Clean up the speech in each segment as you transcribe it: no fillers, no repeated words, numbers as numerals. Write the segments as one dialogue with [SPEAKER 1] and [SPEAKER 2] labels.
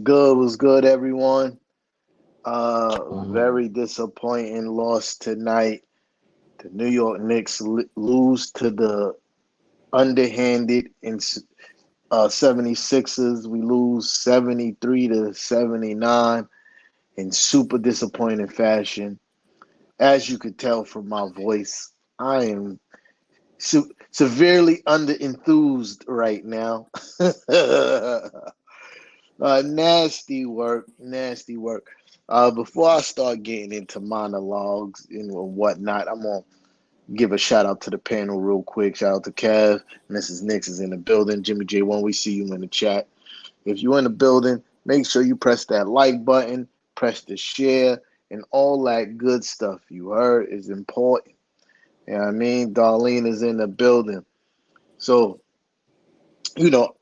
[SPEAKER 1] Was good, everyone.
[SPEAKER 2] Um,
[SPEAKER 1] Very disappointing loss tonight. The New York Knicks lose to the underhanded in 76ers. We lose 73 to 79 in super disappointing fashion. As you could tell from my voice, I am severely under enthused right now. Nasty work, nasty work. Before I start getting into monologues and whatnot, I'm gonna give a shout out to the panel real quick. Shout out to Kev, Mrs. Nix is in the building. Jimmy J1, we see you in the chat. If you're in the building, make sure you press that like button, press the share, and all that good stuff you heard is important. You know what I mean? Darlene is in the building. So, you know,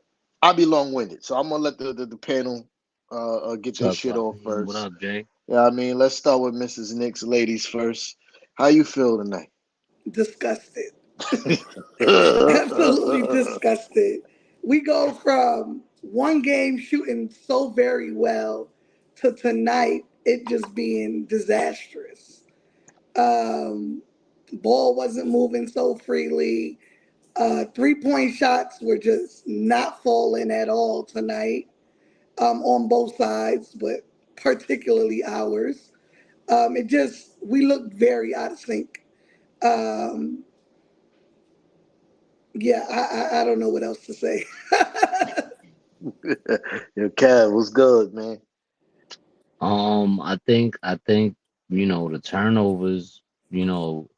[SPEAKER 1] I'll be long winded. So I'm gonna let the panel get
[SPEAKER 2] what's
[SPEAKER 1] their
[SPEAKER 2] up,
[SPEAKER 1] shit off
[SPEAKER 2] Darlene? What
[SPEAKER 1] first.
[SPEAKER 2] up, Jay?
[SPEAKER 1] Yeah, I mean, let's start with Mrs. Nix, ladies first. How you feel tonight?
[SPEAKER 3] Disgusted. Absolutely disgusted. We go from one game shooting so very well to tonight it just being disastrous. Um, Ball wasn't moving so freely. 3-point shots were just not falling at all tonight on both sides, but particularly ours. We looked very out of sync. Um, yeah, I don't know what else to say.
[SPEAKER 1] Your cat was good, man.
[SPEAKER 2] I think the turnovers.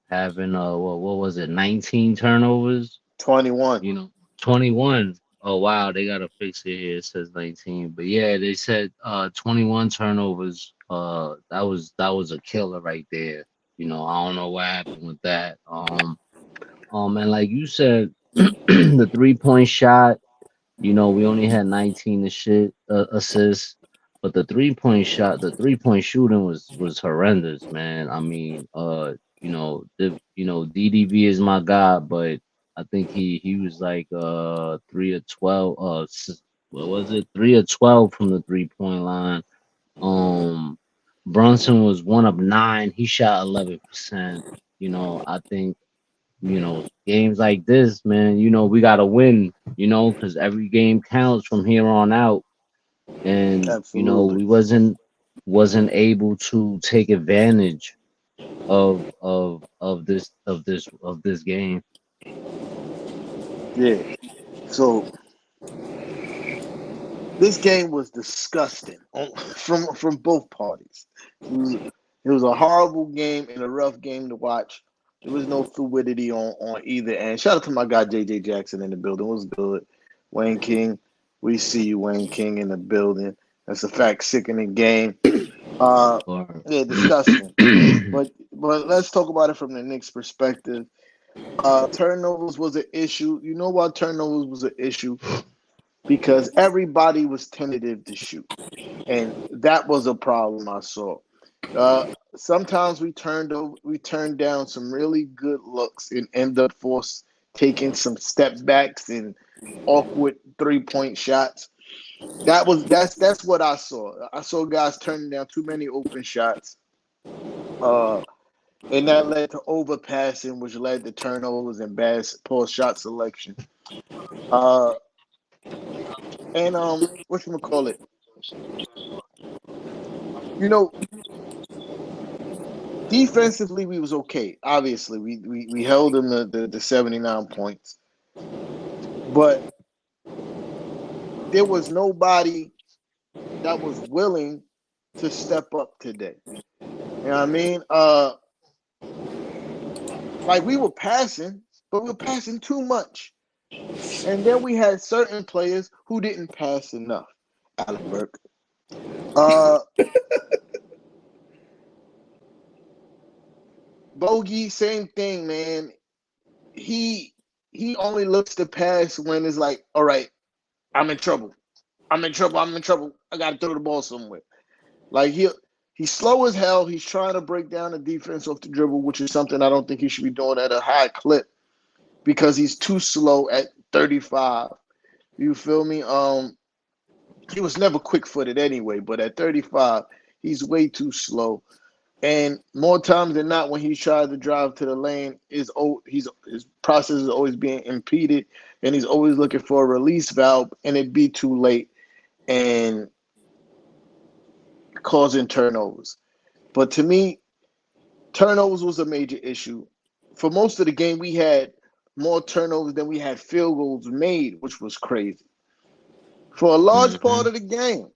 [SPEAKER 2] Having what was it, 19 turnovers?
[SPEAKER 1] 21.
[SPEAKER 2] 21. Oh wow, they gotta fix it here. It says 19, but yeah, they said 21 turnovers. That was a killer right there. I don't know what happened with that. And like you said, the 3-point shot. We only had 19 assists, but the 3-point shooting was horrendous, man. I mean, DDV is my guy, but I think he was like 3 of 12. What was it? 3 of 12 from the 3-point line. Um, Brunson was 1 of 9. He shot 11%. I think games like this, man, we got to win, because every game counts from here on out. And,
[SPEAKER 1] Absolutely.
[SPEAKER 2] we wasn't able to take advantage of this game.
[SPEAKER 1] Yeah. So this game was disgusting from both parties. It was a horrible game and a rough game to watch. There was no fluidity on either end. Shout out to my guy JJ Jackson in the building. It was good. Wayne King, we see you, Wayne King in the building. That's a fact. Sickening game. Uh,
[SPEAKER 2] Or
[SPEAKER 1] yeah, disgusting. But let's talk about it from the Knicks' perspective. Turnovers was an issue. You know why turnovers was an issue? Because everybody was tentative to shoot, and that was a problem I saw. Sometimes we turned down some really good looks and end up forced taking some step backs and awkward 3-point shots. That's what I saw. I saw guys turning down too many open shots. Uh, and that led to overpassing, which led to turnovers and bad poor shot selection. Uh, and what you call it? You know, defensively we was okay. Obviously, we held them the 79 points, but there was nobody that was willing to step up today. You know what I mean? Like we were passing, but we were passing too much. And then we had certain players who didn't pass enough. Alec Burke. Uh, Bogey, same thing, man. He he only looks to pass when it's like, all right, I'm in trouble. I'm in trouble. I'm in trouble. I got to throw the ball somewhere. Like he's slow as hell. He's trying to break down the defense off the dribble, which is something I don't think he should be doing at a high clip because he's too slow at 35. You feel me? He was never quick footed anyway, but at 35, he's way too slow. And more times than not, when he tries to drive to the lane, his process is always being impeded, and he's always looking for a release valve, and it'd be too late and causing turnovers. But to me, turnovers was a major issue. For most of the game, we had more turnovers than we had field goals made, which was crazy. For a large
[SPEAKER 2] Mm-hmm.
[SPEAKER 1] part of the game,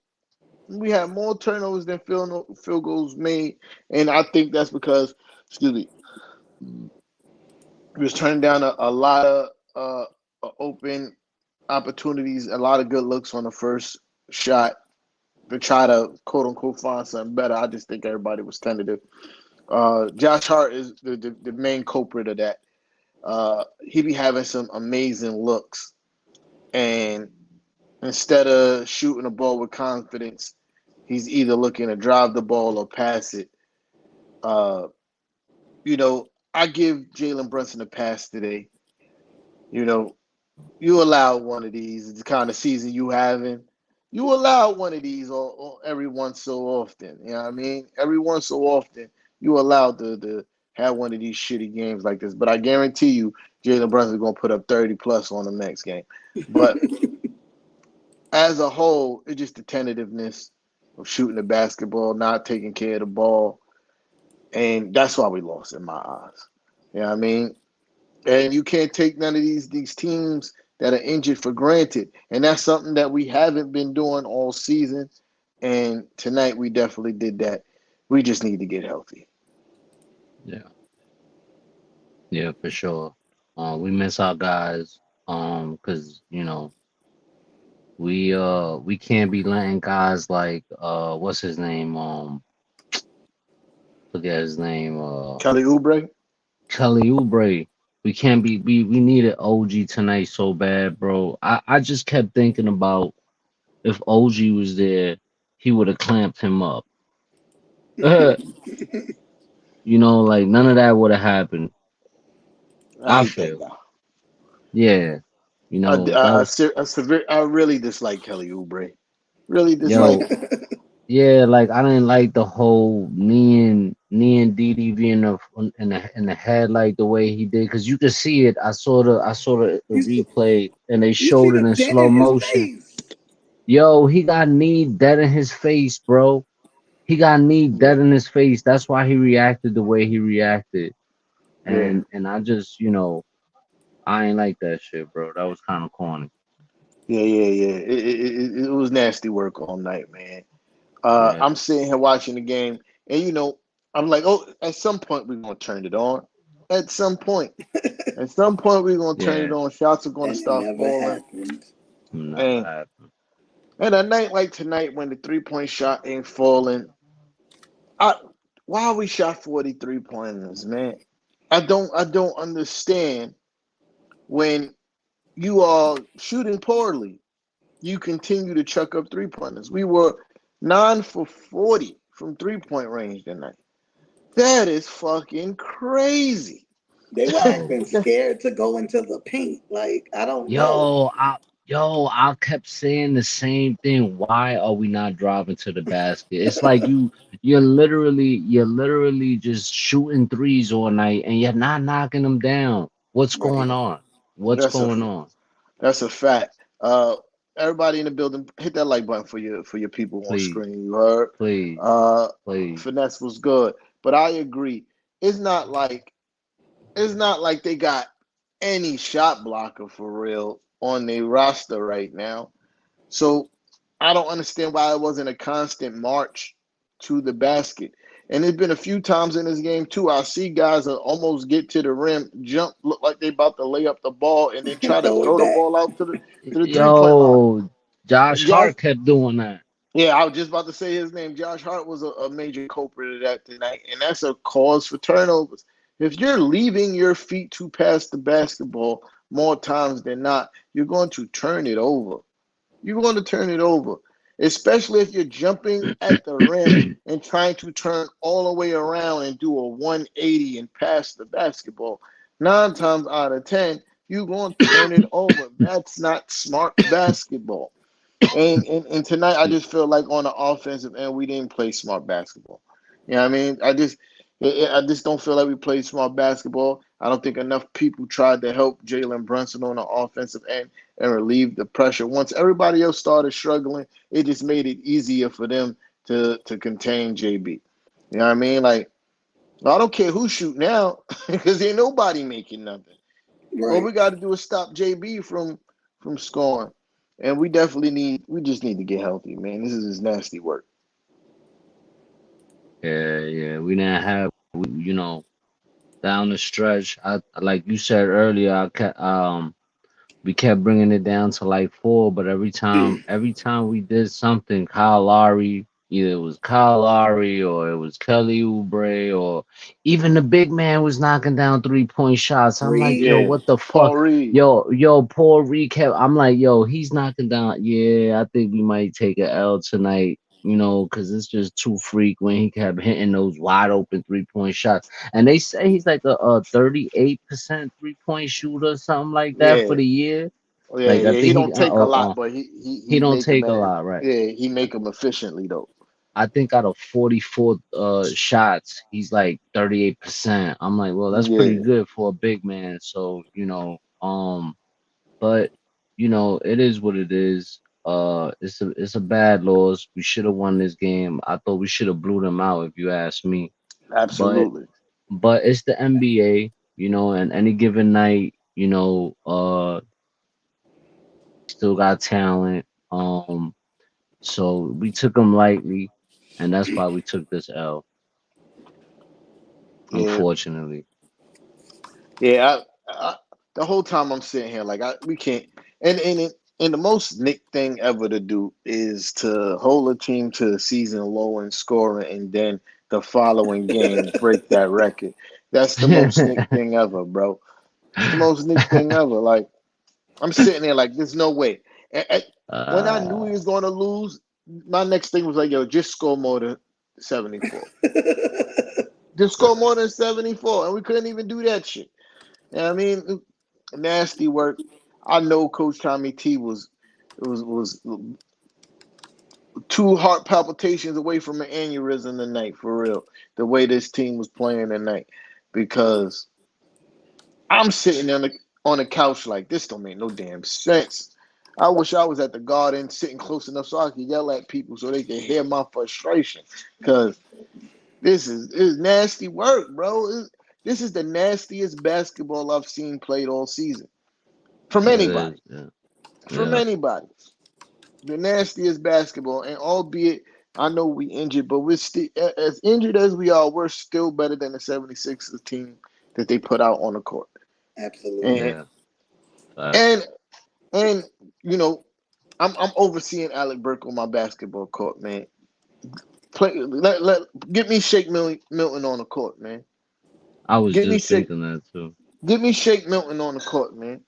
[SPEAKER 1] we had more turnovers than field goals made, and I think that's because, excuse me, we was turning down a lot of open opportunities, a lot of good looks on the first shot to try to quote unquote find something better. I just think everybody was tentative. Josh Hart is the main culprit of that. He be having some amazing looks, and instead of shooting the ball with confidence, he's either looking to drive the ball or pass it. Uh, I give Jalen Brunson a pass today. You know, you allow one of these, the kind of season you having. You allow one of these or every once so often. You know what I mean? Every once so often, you allow to have one of these shitty games like this. But I guarantee you, Jalen Brunson is going to put up 30 plus on the next game. But as a whole, it's just the tentativeness of shooting the basketball, not taking care of the ball. And that's why we lost in my eyes. You know what I mean? And you can't take none of these teams that are injured for granted. And that's something that we haven't been doing all season. And tonight we definitely did that. We just need to get healthy.
[SPEAKER 2] Yeah, yeah, for sure. We miss our guys. Because we can't be letting guys like what's his name? Forget his name.
[SPEAKER 1] Kelly Oubre?
[SPEAKER 2] Kelly Oubre. We can't we needed OG tonight so bad, bro. I just kept thinking about if OG was there, he would have clamped him up. Like none of that would have happened.
[SPEAKER 1] I
[SPEAKER 2] I
[SPEAKER 1] ain't that
[SPEAKER 2] feel.
[SPEAKER 1] guy.
[SPEAKER 2] Yeah. That was
[SPEAKER 1] I really dislike Kelly Oubre. Really dislike
[SPEAKER 2] yo,
[SPEAKER 1] him.
[SPEAKER 2] yeah, like I didn't like the whole knee and DDV in the head like the way he did because you could see it. I saw the
[SPEAKER 3] you, see,
[SPEAKER 2] replay and they
[SPEAKER 3] you see
[SPEAKER 2] showed it
[SPEAKER 3] the
[SPEAKER 2] in
[SPEAKER 3] dent
[SPEAKER 2] slow
[SPEAKER 3] in his
[SPEAKER 2] motion.
[SPEAKER 3] face.
[SPEAKER 2] Yo, he got knee dead in his face, bro. He got knee
[SPEAKER 1] Yeah,
[SPEAKER 2] dead in his face. That's why he reacted the way he reacted.
[SPEAKER 1] yeah,
[SPEAKER 2] And I just, I ain't like that shit, bro. That was kind of corny.
[SPEAKER 1] yeah. It was nasty work all night, man.
[SPEAKER 2] Yeah.
[SPEAKER 1] I'm sitting here watching the game, and I'm like, oh, at some point we're gonna turn it on. At some point, we're gonna turn it
[SPEAKER 2] Yeah.
[SPEAKER 1] on. Shots are gonna
[SPEAKER 3] And it
[SPEAKER 1] start
[SPEAKER 3] never
[SPEAKER 1] falling,
[SPEAKER 3] happened.
[SPEAKER 2] Never
[SPEAKER 1] and
[SPEAKER 2] happened.
[SPEAKER 1] a night like tonight when the 3 point shot ain't falling, I why we shot 43 pointers, man. I don't understand when you are shooting poorly, you continue to chuck up 3 pointers. We were 9 for 40 from 3 point range tonight. That is fucking crazy.
[SPEAKER 3] They were
[SPEAKER 2] Yo,
[SPEAKER 3] acting scared to go into the paint. Like, I don't know.
[SPEAKER 2] Yo, I kept saying the same thing. Why are we not driving to the basket? It's like you're literally just shooting threes all night and you're not knocking them down. What's going
[SPEAKER 3] Right.
[SPEAKER 2] on? What's
[SPEAKER 1] That's a
[SPEAKER 2] going on?
[SPEAKER 1] that's a fact. Everybody in the building, hit that like button for your people on
[SPEAKER 2] Please,
[SPEAKER 1] screen. You heard.
[SPEAKER 2] please,
[SPEAKER 1] Uh,
[SPEAKER 2] please.
[SPEAKER 1] Finesse was good, but I agree. It's not like it's not like they got any shot blocker for real on their roster right now. So I don't understand why it wasn't a constant march to the basket. And there's been a few times in this game too. I see guys that almost get to the rim, jump, look like they about to lay up the ball, and then try to
[SPEAKER 3] Throw it
[SPEAKER 1] throw the
[SPEAKER 3] back.
[SPEAKER 1] ball out to the 3 point line.
[SPEAKER 2] Yo, Josh
[SPEAKER 1] Josh,
[SPEAKER 2] Hart kept doing that.
[SPEAKER 1] yeah, I was just about to say his name. Josh Hart was a major culprit of that tonight, and that's a cause for turnovers. If you're leaving your feet to pass the basketball more times than not, you're going to turn it over. You're going to turn it over, especially if you're jumping at the rim and trying to turn all the way around and do a 180 and pass the basketball. 9 times out of 10, you're going to turn it over. That's not smart basketball. And tonight, I just feel like on the offensive end, we didn't play smart basketball. You know what I mean? I just don't feel like we played smart basketball. I don't think enough people tried to help Jalen Brunson on the offensive end and relieve the pressure. Once everybody else started struggling, it just made it easier for them to contain JB. You know what I mean? Like, I don't care who shoot now because ain't nobody making nothing. All
[SPEAKER 3] Right.
[SPEAKER 1] we got to do is stop JB from scoring, and we just need to get healthy, man. This is nasty work.
[SPEAKER 2] Yeah. We didn't have, down the stretch. I like you said earlier. We kept bringing it down to like four, but every time we did something, Kyle Lowry, either it was Kyle Lowry or it was Kelly Oubre or even the big man was knocking down 3-point shots. I'm like,
[SPEAKER 3] Reed.
[SPEAKER 2] yo,
[SPEAKER 1] Yeah,
[SPEAKER 2] what the
[SPEAKER 1] Paul
[SPEAKER 2] fuck?
[SPEAKER 1] Reed.
[SPEAKER 2] Yo, Paul Recap. I'm like, yo, he's knocking down. Yeah, I think we might take a L tonight. Because it's just too frequent. He kept hitting those wide open 3-point shots. And they say he's like a 38% 3-point shooter, something like that for
[SPEAKER 1] Yeah,
[SPEAKER 2] the year.
[SPEAKER 1] yeah,
[SPEAKER 2] Like I
[SPEAKER 1] yeah. He
[SPEAKER 2] think
[SPEAKER 1] don't take a lot, but
[SPEAKER 2] he
[SPEAKER 1] he
[SPEAKER 2] don't
[SPEAKER 1] make him
[SPEAKER 2] take a
[SPEAKER 1] at
[SPEAKER 2] lot, right?
[SPEAKER 1] yeah he make him efficiently though.
[SPEAKER 2] I think out of 44 shots, he's like 38%. I'm like, well, that's pretty
[SPEAKER 1] Yeah,
[SPEAKER 2] good for a big man. So, but it is what it is. It's a bad loss. We should have won this game. I thought we should have blew them out if you ask me. But
[SPEAKER 1] absolutely.
[SPEAKER 2] but it's the NBA, and any given night, still got talent. So we took them lightly, and that's why we took this L,
[SPEAKER 1] Yeah,
[SPEAKER 2] unfortunately.
[SPEAKER 1] yeah. The whole time I'm sitting here, like we can't. And the most Nick thing ever to do is to hold a team to a season low in scoring, and then the following game break that record. That's the most Nick thing ever, bro. It's the most Nick thing ever. Like I'm sitting there, like there's no way. And when I knew he
[SPEAKER 2] uh,
[SPEAKER 1] was going to lose, my next thing was like, yo, just score more than 74. Just score more than 74, and we couldn't even do that shit. You know what I mean? Nasty work. I know Coach Tommy T was two heart palpitations away from an aneurysm tonight, for real. The way this team was playing tonight, because I'm sitting on the couch like this don't make no damn sense. I wish I was at the garden sitting close enough so I could yell at people so they could hear my frustration. Cause this is nasty work, bro. This is the nastiest basketball I've seen played all season from
[SPEAKER 2] it
[SPEAKER 1] anybody.
[SPEAKER 2] is, yeah,
[SPEAKER 1] From
[SPEAKER 2] yeah.
[SPEAKER 1] anybody. The nastiest basketball, and albeit I know we injured, but we're still as injured as we are. We're still better than the 76ers team that they put out on the court.
[SPEAKER 3] Absolutely.
[SPEAKER 1] And
[SPEAKER 2] Yeah, facts.
[SPEAKER 1] and and you know, I'm overseeing Alec Burke on my basketball court, man. Get me Milton on the court, man.
[SPEAKER 2] I was
[SPEAKER 1] Get me
[SPEAKER 2] just
[SPEAKER 1] Shake
[SPEAKER 2] thinking that too.
[SPEAKER 1] Get me Shake Milton on the court, man.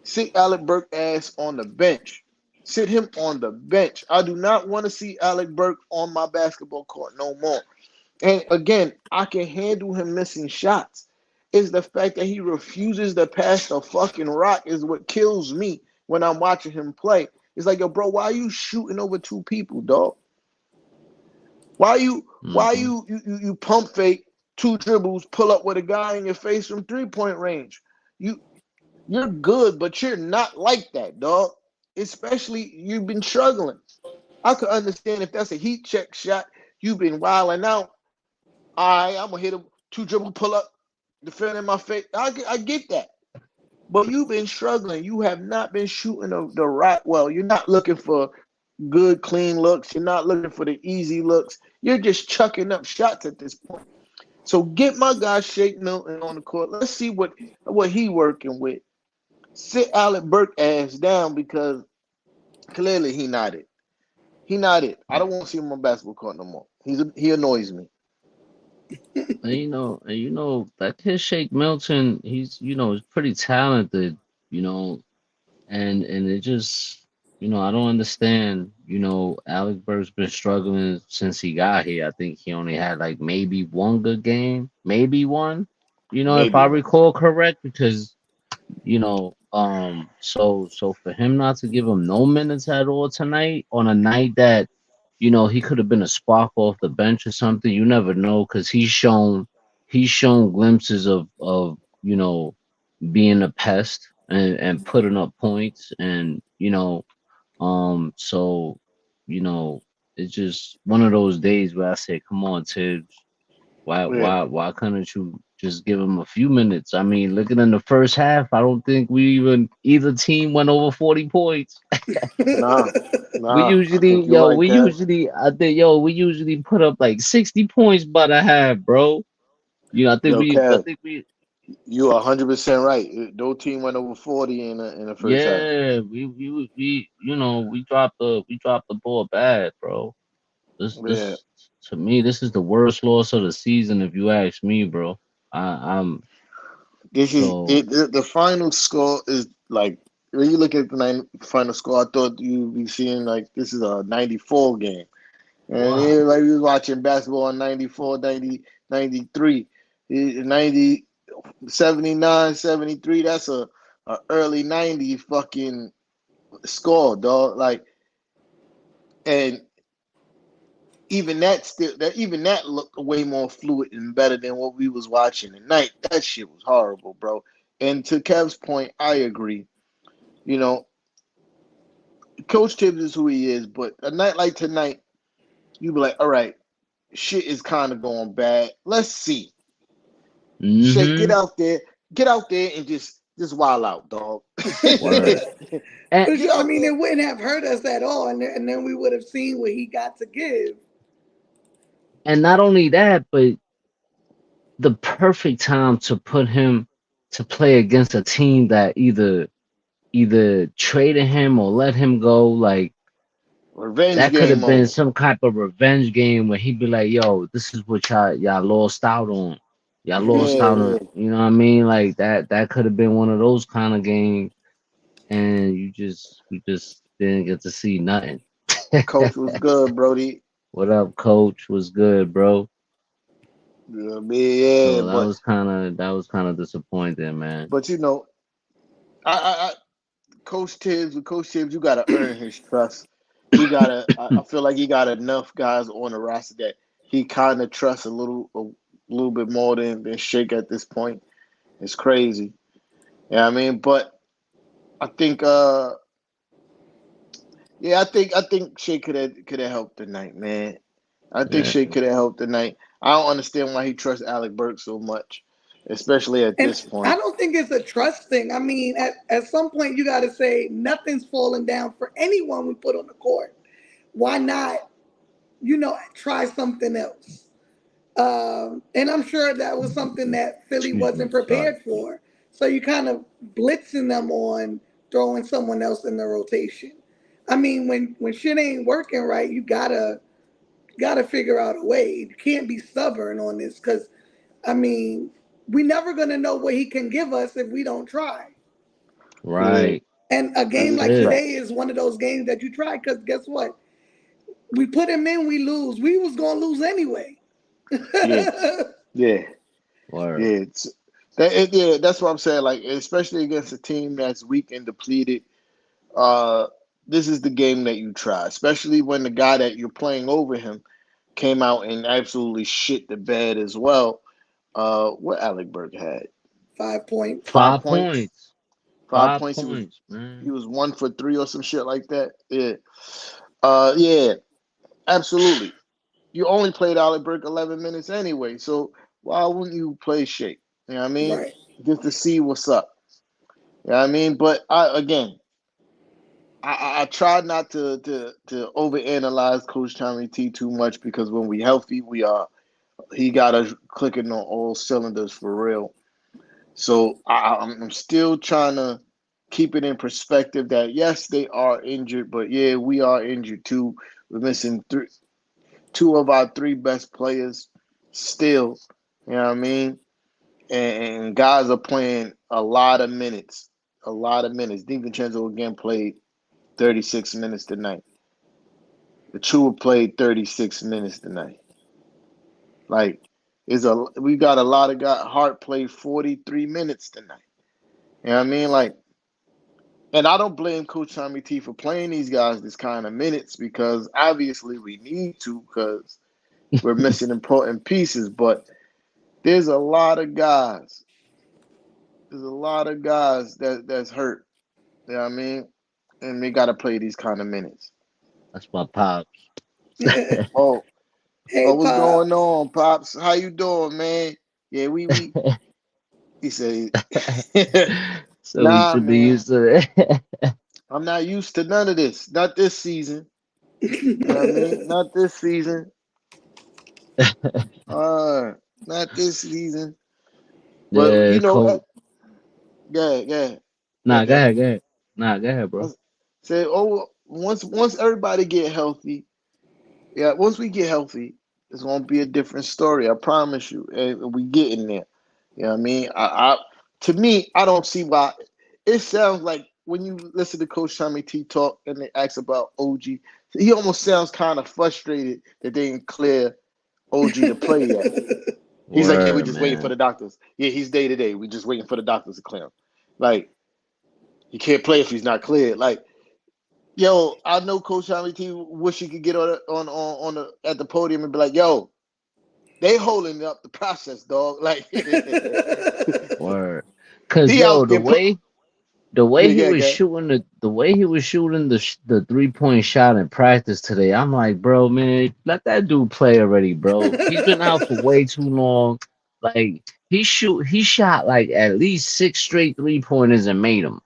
[SPEAKER 1] Sit Alec Burke ass on the bench. Sit him on the bench. I do not want to see Alec Burke on my basketball court no more. And again, I can handle him missing shots. Is the fact that he refuses to pass the fucking rock is what kills me when I'm watching him play. It's like, yo, bro, why are you shooting over two people, dog? Why
[SPEAKER 2] Hmm.
[SPEAKER 1] you pump fake two dribbles, pull up with a guy in your face from 3-point range? You you're good, but you're not like that, dog. Especially you've been struggling. I could understand if that's a heat check shot. You've been wilding out. All right, I'm gonna hit a two dribble pull up, defend in my face. I get that, but you've been struggling. You have not been shooting the right. Well, you're not looking for good, clean looks. You're not looking for the easy looks. You're just chucking up shots at this point. So get my guy Shake Milton on the court. Let's see what he working with. Sit Alec Burke ass down because clearly he not it. He not it. I don't want to see him on basketball court no more. He annoys me.
[SPEAKER 2] And that kid Shake Milton, he's pretty talented, you know, and it just, I don't understand. Alec Burke's been struggling since he got here. I think he only had like maybe one good game, maybe one. If
[SPEAKER 1] Maybe
[SPEAKER 2] I
[SPEAKER 1] one.
[SPEAKER 2] recall correct, because So for him not to give him no minutes at all tonight on a night that, he could have been a spark off the bench or something. You never know because he's shown glimpses of being a pest and putting up points and so you know it's just one of those days where I say, come on, Tibbs, why
[SPEAKER 1] Yeah.
[SPEAKER 2] why why couldn't you just give him a few minutes? I mean, looking in the first half, I don't think either team went over 40 points.
[SPEAKER 1] Nah,
[SPEAKER 2] We
[SPEAKER 1] nah. I
[SPEAKER 2] usually,
[SPEAKER 1] think you're
[SPEAKER 2] yo,
[SPEAKER 1] right,
[SPEAKER 2] we
[SPEAKER 1] Kev.
[SPEAKER 2] usually, I think, we usually put up like 60 points by the half, bro.
[SPEAKER 1] Yo,
[SPEAKER 2] I
[SPEAKER 1] Kev,
[SPEAKER 2] think we,
[SPEAKER 1] you are 100% right. No team went over 40 in the first half.
[SPEAKER 2] yeah, we dropped the ball bad, bro.
[SPEAKER 1] Yeah.
[SPEAKER 2] This to me, this is the worst loss of the season, if you ask me, bro. I'm
[SPEAKER 1] This is
[SPEAKER 2] so
[SPEAKER 1] it. The final score is like when you look at the final score. I thought you'd be seeing like this is a 94 game, and
[SPEAKER 2] wow.
[SPEAKER 1] everybody was watching basketball in 94, 90, 93, 90, 79, 73. That's a early 90 fucking score, dog. Like, and even that looked way more fluid and better than what we was watching tonight. That shit was horrible, bro. And to Kev's point, I agree. You know, Coach Tibbs is who he is, but a night like tonight, you be like, all right, shit is kind of going bad. Let's see. Shake,
[SPEAKER 2] Mm-hmm.
[SPEAKER 1] get out there and just wild out, dog.
[SPEAKER 2] Word. And
[SPEAKER 1] Get
[SPEAKER 3] I
[SPEAKER 1] out
[SPEAKER 3] mean,
[SPEAKER 1] there.
[SPEAKER 3] it wouldn't have hurt us at all, and then we would have seen what he got to give.
[SPEAKER 2] and not only that, but the perfect time to put him to play against a team that either traded him or let him go. Like
[SPEAKER 1] Revenge
[SPEAKER 2] that could
[SPEAKER 1] game
[SPEAKER 2] have been
[SPEAKER 1] mode.
[SPEAKER 2] some type of revenge game where he'd be like, "Yo, this is what y'all lost out on. Y'all lost
[SPEAKER 1] Yeah,
[SPEAKER 2] out on."
[SPEAKER 1] yeah.
[SPEAKER 2] You know what I mean? Like that could have been one of those kind of games, and you just didn't get to see nothing.
[SPEAKER 1] Coach was good, Brody.
[SPEAKER 2] What up, coach? Was good, bro.
[SPEAKER 1] You know what I mean? Yeah,
[SPEAKER 2] So that was kind of disappointing, man.
[SPEAKER 1] but I Coach Tibbs, with Coach Tibbs, you got to earn his trust. You gotta. I feel like he got enough guys on the roster that he kind of trusts a little bit more than Shake at this point. It's crazy. Yeah, I mean, but I think, yeah, I think Shake could have helped tonight, man. I think
[SPEAKER 2] Yeah.
[SPEAKER 1] Shake could have helped tonight. I don't understand why he trusts Alec Burks so much, especially at
[SPEAKER 3] And
[SPEAKER 1] this
[SPEAKER 3] I
[SPEAKER 1] point.
[SPEAKER 3] don't think it's a trust thing. I mean, at some point, you got to say nothing's falling down for anyone we put on the court. Why not, try something else? And I'm sure that was something that Philly
[SPEAKER 2] Excuse me.
[SPEAKER 3] wasn't
[SPEAKER 2] Sorry.
[SPEAKER 3] prepared for. So you kind of blitzing them on throwing someone else in the rotation. I mean, when shit ain't working right, you gotta figure out a way. You can't be stubborn on this because I mean, we never gonna know what he can give us if we don't try.
[SPEAKER 1] Yeah,
[SPEAKER 2] Right.
[SPEAKER 3] And a game
[SPEAKER 2] That's
[SPEAKER 1] yeah,
[SPEAKER 3] like
[SPEAKER 2] it.
[SPEAKER 3] today is one of those games that you try because guess what? We put him in, we lose. We was gonna lose anyway.
[SPEAKER 1] yeah, yeah.
[SPEAKER 2] Word.
[SPEAKER 1] Yeah, that's what I'm saying. Like, especially against a team that's weak and depleted, uh, this is the game that you try. Especially when the guy that you're playing over him came out and absolutely shit the bed as well. What Alec Burke had
[SPEAKER 3] 5 points.
[SPEAKER 1] 5 points,
[SPEAKER 2] 5 points.
[SPEAKER 1] 5 points. He was
[SPEAKER 2] Points, man.
[SPEAKER 1] he was 1 for 3 or some shit like that. Yeah, yeah, absolutely. You only played Alec Burke 11 minutes anyway, so why wouldn't you play Shake? You know what I mean?
[SPEAKER 3] Right.
[SPEAKER 1] Just to see what's up. You know what I mean? But I try not to overanalyze Coach Tommy T too much because when we healthy, he got us clicking on all cylinders for real. So I'm still trying to keep it in perspective that yes, they are injured, but yeah, we are injured too. We're missing two of our three best players still. You know what I mean? And guys are playing a lot of minutes. A lot of minutes. DiVincenzo again played 36 minutes tonight. The Chua played 36 minutes tonight. Like, we got a lot of guys. Hart played 43 minutes tonight. You know what I mean? Like, and I don't blame Coach Tommy T for playing these guys this kind of minutes because obviously we need to because we're missing important pieces. But there's a lot of guys. There's a lot of guys that's hurt. You know what I mean? And we got to play these kind of minutes.
[SPEAKER 2] That's my pops.
[SPEAKER 1] Oh,
[SPEAKER 3] Hey,
[SPEAKER 1] oh, what's going
[SPEAKER 3] Pops.
[SPEAKER 1] on, pops? How you doing, man? Yeah, we. He said,
[SPEAKER 2] So we
[SPEAKER 1] "Nah,
[SPEAKER 2] should be
[SPEAKER 1] man,
[SPEAKER 2] used to it.
[SPEAKER 1] I'm not used to none of this. Not this season. You know what I mean? Not this season. Uh, not this season. But
[SPEAKER 2] Yeah,
[SPEAKER 1] you know,
[SPEAKER 2] coach.
[SPEAKER 1] yeah, yeah, yeah,
[SPEAKER 2] Nah, go
[SPEAKER 1] Def.
[SPEAKER 2] ahead, go ahead. Nah, go ahead, bro.
[SPEAKER 1] Say, oh, once everybody get healthy, yeah, once we get healthy, it's gonna be a different story. I promise you. And we getting there. You know what I mean? To me, I don't see why. It sounds like when you listen to Coach Tommy T talk and they ask about OG, he almost sounds kind of frustrated that they didn't clear OG to play yet. He's like, yeah, we
[SPEAKER 2] Word,
[SPEAKER 1] just waiting for
[SPEAKER 2] man.
[SPEAKER 1] the doctors. Yeah, he's day to day. We just waiting for the doctors to clear him. Like, he can't play if he's not cleared. Like, yo, I know Coach Tommy T wish he could get on the at the podium and be like, yo, they holding up the process, dog. Like,
[SPEAKER 2] Word. Cause
[SPEAKER 1] he
[SPEAKER 2] yo,
[SPEAKER 1] out there put.
[SPEAKER 2] the way
[SPEAKER 1] Yeah,
[SPEAKER 2] he
[SPEAKER 1] yeah,
[SPEAKER 2] was
[SPEAKER 1] okay.
[SPEAKER 2] shooting the way he was shooting the 3-point shot in practice today, I'm like, bro, man, let that dude play already, bro. He's been out for way too long. Like he shot like at least 6 straight 3-pointers and made them.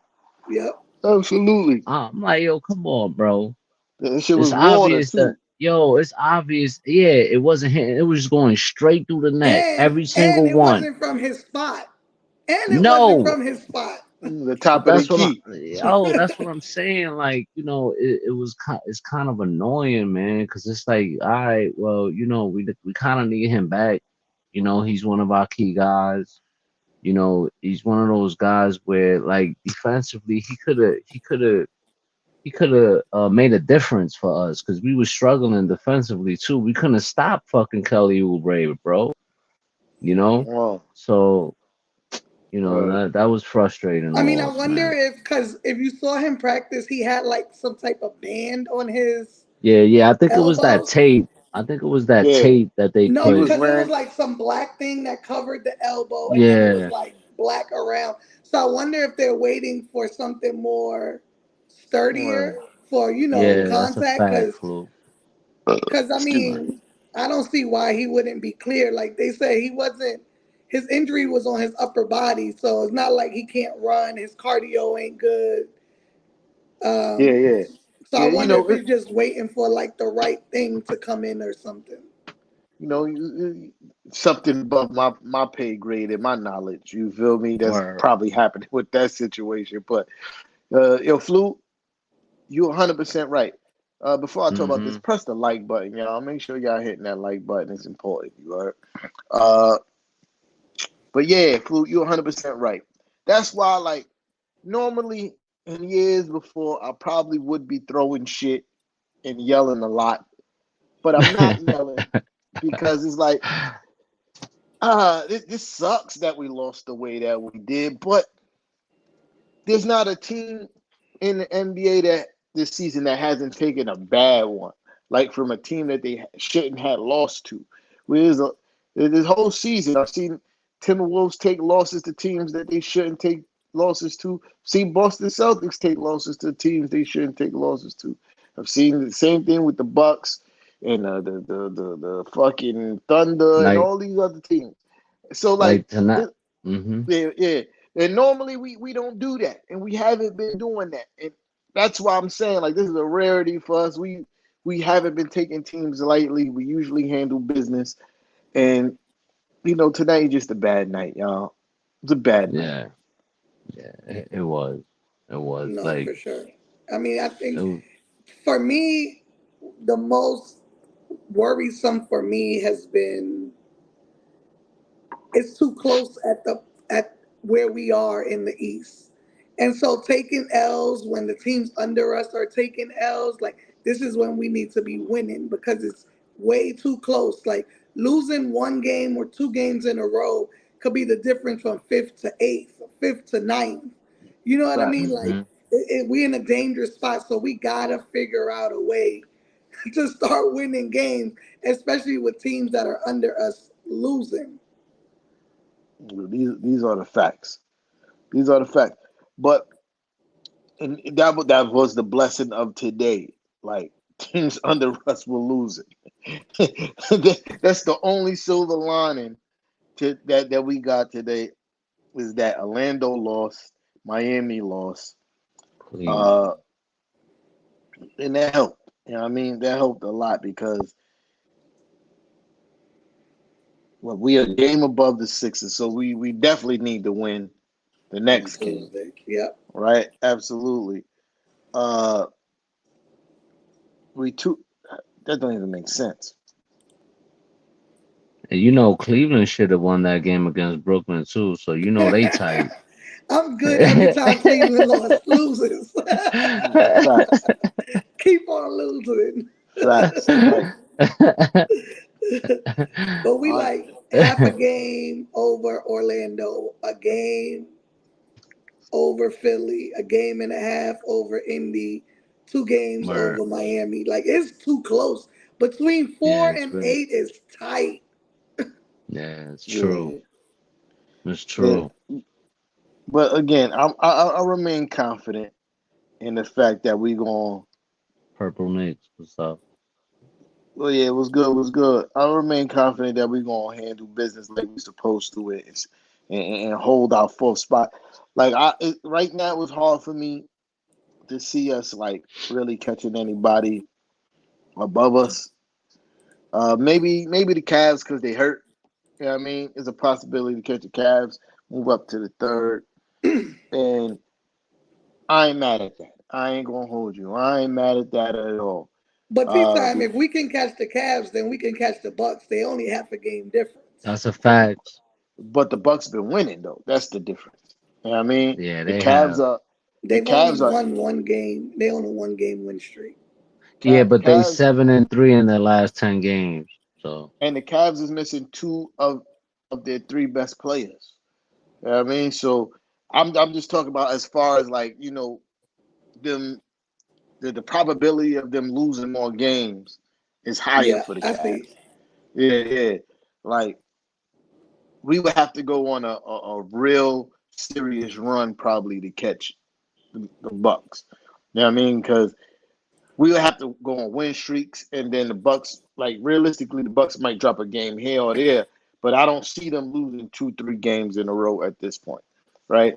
[SPEAKER 3] Yep.
[SPEAKER 1] Absolutely.
[SPEAKER 2] I'm like, yo, come on, bro.
[SPEAKER 1] That shit
[SPEAKER 2] It's
[SPEAKER 1] was water
[SPEAKER 2] obvious that
[SPEAKER 1] too.
[SPEAKER 2] yo, it's obvious. Yeah, it wasn't hitting. It was going straight through the net, every
[SPEAKER 3] And
[SPEAKER 2] single
[SPEAKER 3] it
[SPEAKER 2] one.
[SPEAKER 3] wasn't from his spot. And it wasn't
[SPEAKER 2] No,
[SPEAKER 3] from his spot.
[SPEAKER 1] The top of the key.
[SPEAKER 2] That's what I'm saying. Like, it's kind of annoying, man, because it's like, all right, well, we kind of need him back. He's one of our key guys. He's one of those guys where, like, defensively, he could have made a difference for us because we were struggling defensively too. We couldn't stop fucking Kelly Oubre, bro. You know,
[SPEAKER 1] Wow.
[SPEAKER 2] so
[SPEAKER 1] Right.
[SPEAKER 2] that was frustrating
[SPEAKER 3] I mean, I
[SPEAKER 2] loss,
[SPEAKER 3] wonder
[SPEAKER 2] man.
[SPEAKER 3] because if you saw him practice, he had like some type of band on his
[SPEAKER 2] Yeah, yeah. I think it was that
[SPEAKER 3] elbow.
[SPEAKER 2] tape. I think it was that
[SPEAKER 1] Yeah.
[SPEAKER 2] tape that they
[SPEAKER 1] He
[SPEAKER 3] No,
[SPEAKER 1] was
[SPEAKER 2] put.
[SPEAKER 3] because it was
[SPEAKER 1] wearing.
[SPEAKER 3] like some black thing that covered the elbow, and then it was
[SPEAKER 2] Yeah,
[SPEAKER 3] like black around. So I wonder if they're waiting for something more
[SPEAKER 1] Right.
[SPEAKER 3] sturdier for
[SPEAKER 2] yeah. That's a
[SPEAKER 3] contact.
[SPEAKER 2] fact, Flu.
[SPEAKER 3] Because I
[SPEAKER 1] Excuse me.
[SPEAKER 3] mean, I don't see why he wouldn't be clear. Like they say, he wasn't. His injury was on his upper body, so it's not like he can't run. His cardio ain't good.
[SPEAKER 1] Yeah,
[SPEAKER 3] Um,
[SPEAKER 1] yeah.
[SPEAKER 3] so I
[SPEAKER 1] Yeah,
[SPEAKER 3] wonder if he's just waiting for like the right thing to come in or something.
[SPEAKER 1] something above my pay grade and my knowledge. You feel me? That's
[SPEAKER 2] Word.
[SPEAKER 1] probably happening with that situation. But Flu, you 100% right. Before I talk about this,
[SPEAKER 2] Mm-hmm.
[SPEAKER 1] press the like button, y'all. Make sure y'all hitting that like button. It's important. You heard? Uh, but yeah, Flu, you're 100% right. That's why, like, normally in years before, I probably would be throwing shit and yelling a lot, but I'm not yelling because it's like, this sucks that we lost the way that we did, but there's not a team in the NBA that this season that hasn't taken a bad one, like from a team that they shouldn't have lost to. Whereas this whole season, I've seen Timberwolves take losses to teams that they shouldn't take losses to. Seen Boston Celtics take losses to teams they shouldn't take losses to. I've seen the same thing with the Bucks and the fucking Thunder and
[SPEAKER 2] like
[SPEAKER 1] all these other teams. So like,
[SPEAKER 2] like tonight.
[SPEAKER 1] this,
[SPEAKER 2] Mm-hmm.
[SPEAKER 1] yeah, yeah. And normally we don't do that, and we haven't been doing that, and that's why I'm saying like this is a rarity for us. We haven't been taking teams lightly. We usually handle business, and tonight is just a bad night, y'all. It's a bad night.
[SPEAKER 2] Yeah, yeah. It was. It was
[SPEAKER 3] No,
[SPEAKER 2] like
[SPEAKER 3] for sure. I mean, I
[SPEAKER 2] it
[SPEAKER 3] think
[SPEAKER 2] was,
[SPEAKER 3] for me, the most worrisome for me has been it's too close at where we are in the East. And so taking L's when the teams under us are taking L's, like this is when we need to be winning because it's way too close. Like losing one game or two games in a row could be the difference from fifth to eighth, fifth to ninth. You know what I mean?
[SPEAKER 1] Facts.
[SPEAKER 3] Like
[SPEAKER 2] Hmm.
[SPEAKER 3] we in a dangerous spot, so we gotta figure out a way to start winning games, especially with teams that are under us losing.
[SPEAKER 1] These are the facts. These are the facts. But and that was the blessing of today. Like teams under us were losing. That's the only silver lining that we got today is that Orlando lost, Miami lost,
[SPEAKER 2] Cleveland.
[SPEAKER 1] uh, and that helped. You know what I mean? That helped a lot because well, we are a game above the Sixers, so we definitely need to win the
[SPEAKER 3] On
[SPEAKER 1] next game,
[SPEAKER 3] Tuesday. Yep.
[SPEAKER 1] right? Absolutely. Uh, we two that don't even make sense.
[SPEAKER 2] And Cleveland should have won that game against Brooklyn too. So they tight.
[SPEAKER 3] I'm good every time Cleveland loses.
[SPEAKER 1] Facts,
[SPEAKER 3] Keep on losing.
[SPEAKER 1] facts. Like,
[SPEAKER 3] But we
[SPEAKER 1] I,
[SPEAKER 3] like half a game over Orlando, a game over Philly, a game and a half over Indy, 2 games
[SPEAKER 2] Word.
[SPEAKER 3] over Miami. Like it's too close. Between
[SPEAKER 2] Yeah,
[SPEAKER 3] four
[SPEAKER 2] it's
[SPEAKER 3] and
[SPEAKER 2] really.
[SPEAKER 3] eight is tight.
[SPEAKER 2] Yeah, it's true.
[SPEAKER 1] yeah,
[SPEAKER 2] It's
[SPEAKER 1] yeah.
[SPEAKER 2] true.
[SPEAKER 1] But again, I remain confident in the fact that we going.
[SPEAKER 2] Purple Knicks. What's up?
[SPEAKER 1] Well, yeah, it was good. It was good. I remain confident that we gonna handle business like we supposed to it and hold our fourth spot. Like right now, it was hard for me to see us like really catching anybody above us. Maybe the Cavs because they hurt. You know what I mean? There's a possibility to catch the Cavs, move up to the third, and I ain't mad at that. I ain't gonna hold you. I ain't mad at that at all.
[SPEAKER 3] But tea time,
[SPEAKER 1] Be-
[SPEAKER 3] if we can catch the Cavs, then we can catch the Bucks. They only half a game difference.
[SPEAKER 2] That's a fact.
[SPEAKER 1] but the Bucks been winning though. That's the difference. You know what I mean?
[SPEAKER 2] Yeah,
[SPEAKER 1] The
[SPEAKER 2] they
[SPEAKER 1] Cavs
[SPEAKER 2] have.
[SPEAKER 1] are the
[SPEAKER 3] They've only
[SPEAKER 1] Cavs are
[SPEAKER 3] won 1 game. They on a 1 game win streak.
[SPEAKER 2] Yeah, but they
[SPEAKER 1] Cavs
[SPEAKER 2] 7-3 in their last 10 games. So
[SPEAKER 1] and the Cavs is missing two of their three best players. You know what I mean? So I'm just talking about as far as like, them the probability of them losing more games is higher
[SPEAKER 3] Yeah,
[SPEAKER 1] for the
[SPEAKER 3] I see.
[SPEAKER 1] Cavs. Yeah, yeah. Like we would have to go on a real serious run probably to catch the Bucks. You know what I mean? Because we would have to go on win streaks, and then the Bucks, like realistically, the Bucks might drop a game here or there, but I don't see them losing 2, 3 games in a row at this point, right?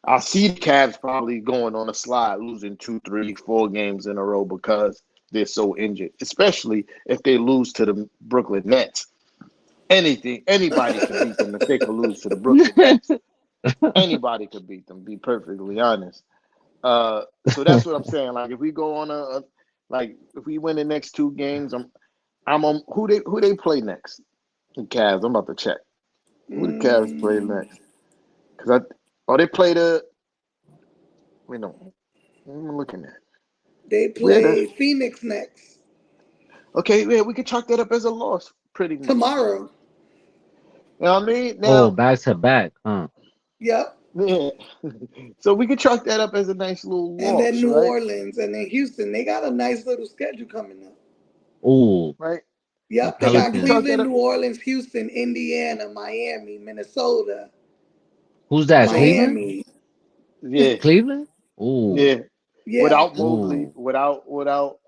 [SPEAKER 1] I see the Cavs probably going on a slide, losing 2, 3, 4 games in a row because they're so injured, especially if they lose to the Brooklyn Nets. Anybody could beat them if they could lose to the Brooklyn Nets. Anybody could beat them. Be perfectly honest. So that's what I'm saying. Like if we go on like if we win the next 2 games, I'm on who they play next. The Cavs. I'm about to check who the Cavs play
[SPEAKER 3] Mm,
[SPEAKER 1] next because they play the wait no I'm looking at
[SPEAKER 3] they
[SPEAKER 1] where the
[SPEAKER 3] play Phoenix next
[SPEAKER 1] okay yeah we could chalk that up as a loss pretty much.
[SPEAKER 3] tomorrow.
[SPEAKER 1] You know what I mean?
[SPEAKER 2] oh,
[SPEAKER 1] Now
[SPEAKER 2] back to back, huh?
[SPEAKER 3] Yep.
[SPEAKER 1] yeah, so we could chalk that up as a nice little
[SPEAKER 3] And then
[SPEAKER 1] loss,
[SPEAKER 3] New
[SPEAKER 1] right?
[SPEAKER 3] Orleans and then Houston. They got a nice little schedule coming up.
[SPEAKER 2] Oh,
[SPEAKER 1] Right.
[SPEAKER 2] the
[SPEAKER 3] Yep. They
[SPEAKER 1] So we
[SPEAKER 3] got
[SPEAKER 1] could chalk
[SPEAKER 2] Pelicans.
[SPEAKER 1] that
[SPEAKER 3] Cleveland,
[SPEAKER 1] up.
[SPEAKER 3] New Orleans, Houston, Indiana, Miami, Minnesota,
[SPEAKER 2] Who's that?
[SPEAKER 1] So
[SPEAKER 2] Cleveland?
[SPEAKER 3] Miami.
[SPEAKER 1] yeah,
[SPEAKER 2] Cleveland? Oh,
[SPEAKER 1] yeah.
[SPEAKER 3] Yeah.
[SPEAKER 1] Without Mobley,
[SPEAKER 2] oh.
[SPEAKER 1] without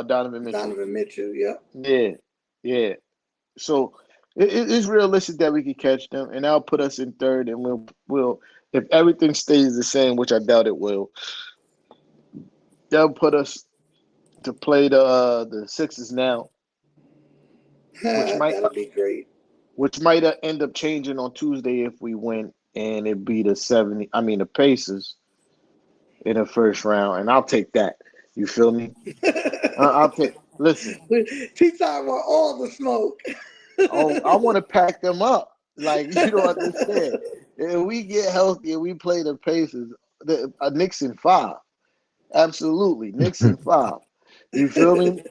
[SPEAKER 1] Donovan Mitchell.
[SPEAKER 3] Donovan Mitchell. Yep.
[SPEAKER 1] Yeah, yeah. So it's realistic that we could catch them, and that'll put us in third, and we'll if everything stays the same, which I doubt it will, that'll put us to play the Sixers now, which might
[SPEAKER 3] That'll be great.
[SPEAKER 1] end up changing on Tuesday if we win, and it be the 70. I mean the Pacers in the first round, and I'll take that. You feel me? I'll take. Listen,
[SPEAKER 3] Tea time for all the smoke.
[SPEAKER 1] oh, I want to pack them up. Like you don't understand. If we get healthy and we play the Pacers, the Knicks in 5. Absolutely, Knicks in 5. You feel me?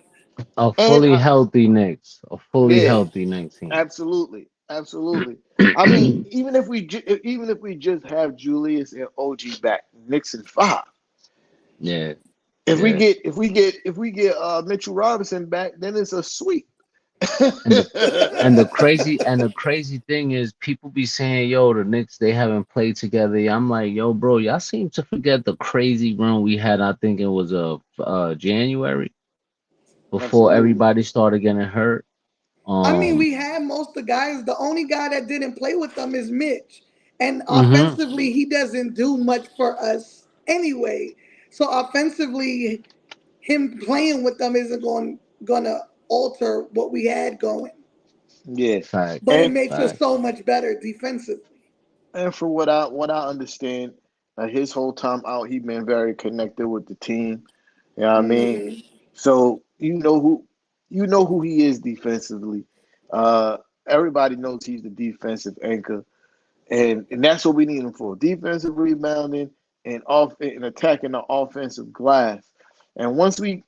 [SPEAKER 2] A
[SPEAKER 1] And
[SPEAKER 2] fully healthy Knicks. A fully
[SPEAKER 1] yeah,
[SPEAKER 2] healthy Knicks team.
[SPEAKER 1] absolutely. Absolutely. I mean, even if we just have Julius and OG back, Knicks in 5.
[SPEAKER 2] Yeah,
[SPEAKER 1] If we
[SPEAKER 2] yeah.
[SPEAKER 1] get Mitchell Robinson back, then it's a sweep.
[SPEAKER 2] And the crazy thing is people be saying, yo, the Knicks, they haven't played together. I'm like, yo, bro, y'all seem to forget the crazy run we had. I think it was January before
[SPEAKER 1] Absolutely.
[SPEAKER 2] everybody started getting hurt.
[SPEAKER 3] I mean,
[SPEAKER 2] Um,
[SPEAKER 3] we had most of the guys. The only guy that didn't play with them is Mitch. And
[SPEAKER 2] hmm
[SPEAKER 3] offensively, he doesn't do much for us anyway. So offensively, him playing with them isn't gonna alter what we had going.
[SPEAKER 1] Yeah.
[SPEAKER 3] But
[SPEAKER 2] Facts,
[SPEAKER 3] it
[SPEAKER 1] And
[SPEAKER 3] makes us
[SPEAKER 2] facts.
[SPEAKER 3] so much better defensively.
[SPEAKER 1] for what I understand, his whole time out, he been very connected with the team. You know what I mean?
[SPEAKER 3] Hmm.
[SPEAKER 1] So you know who he is defensively. Uh, Everybody knows he's the defensive anchor, and that's what we need him for: defensive rebounding and and attacking the offensive glass. And once we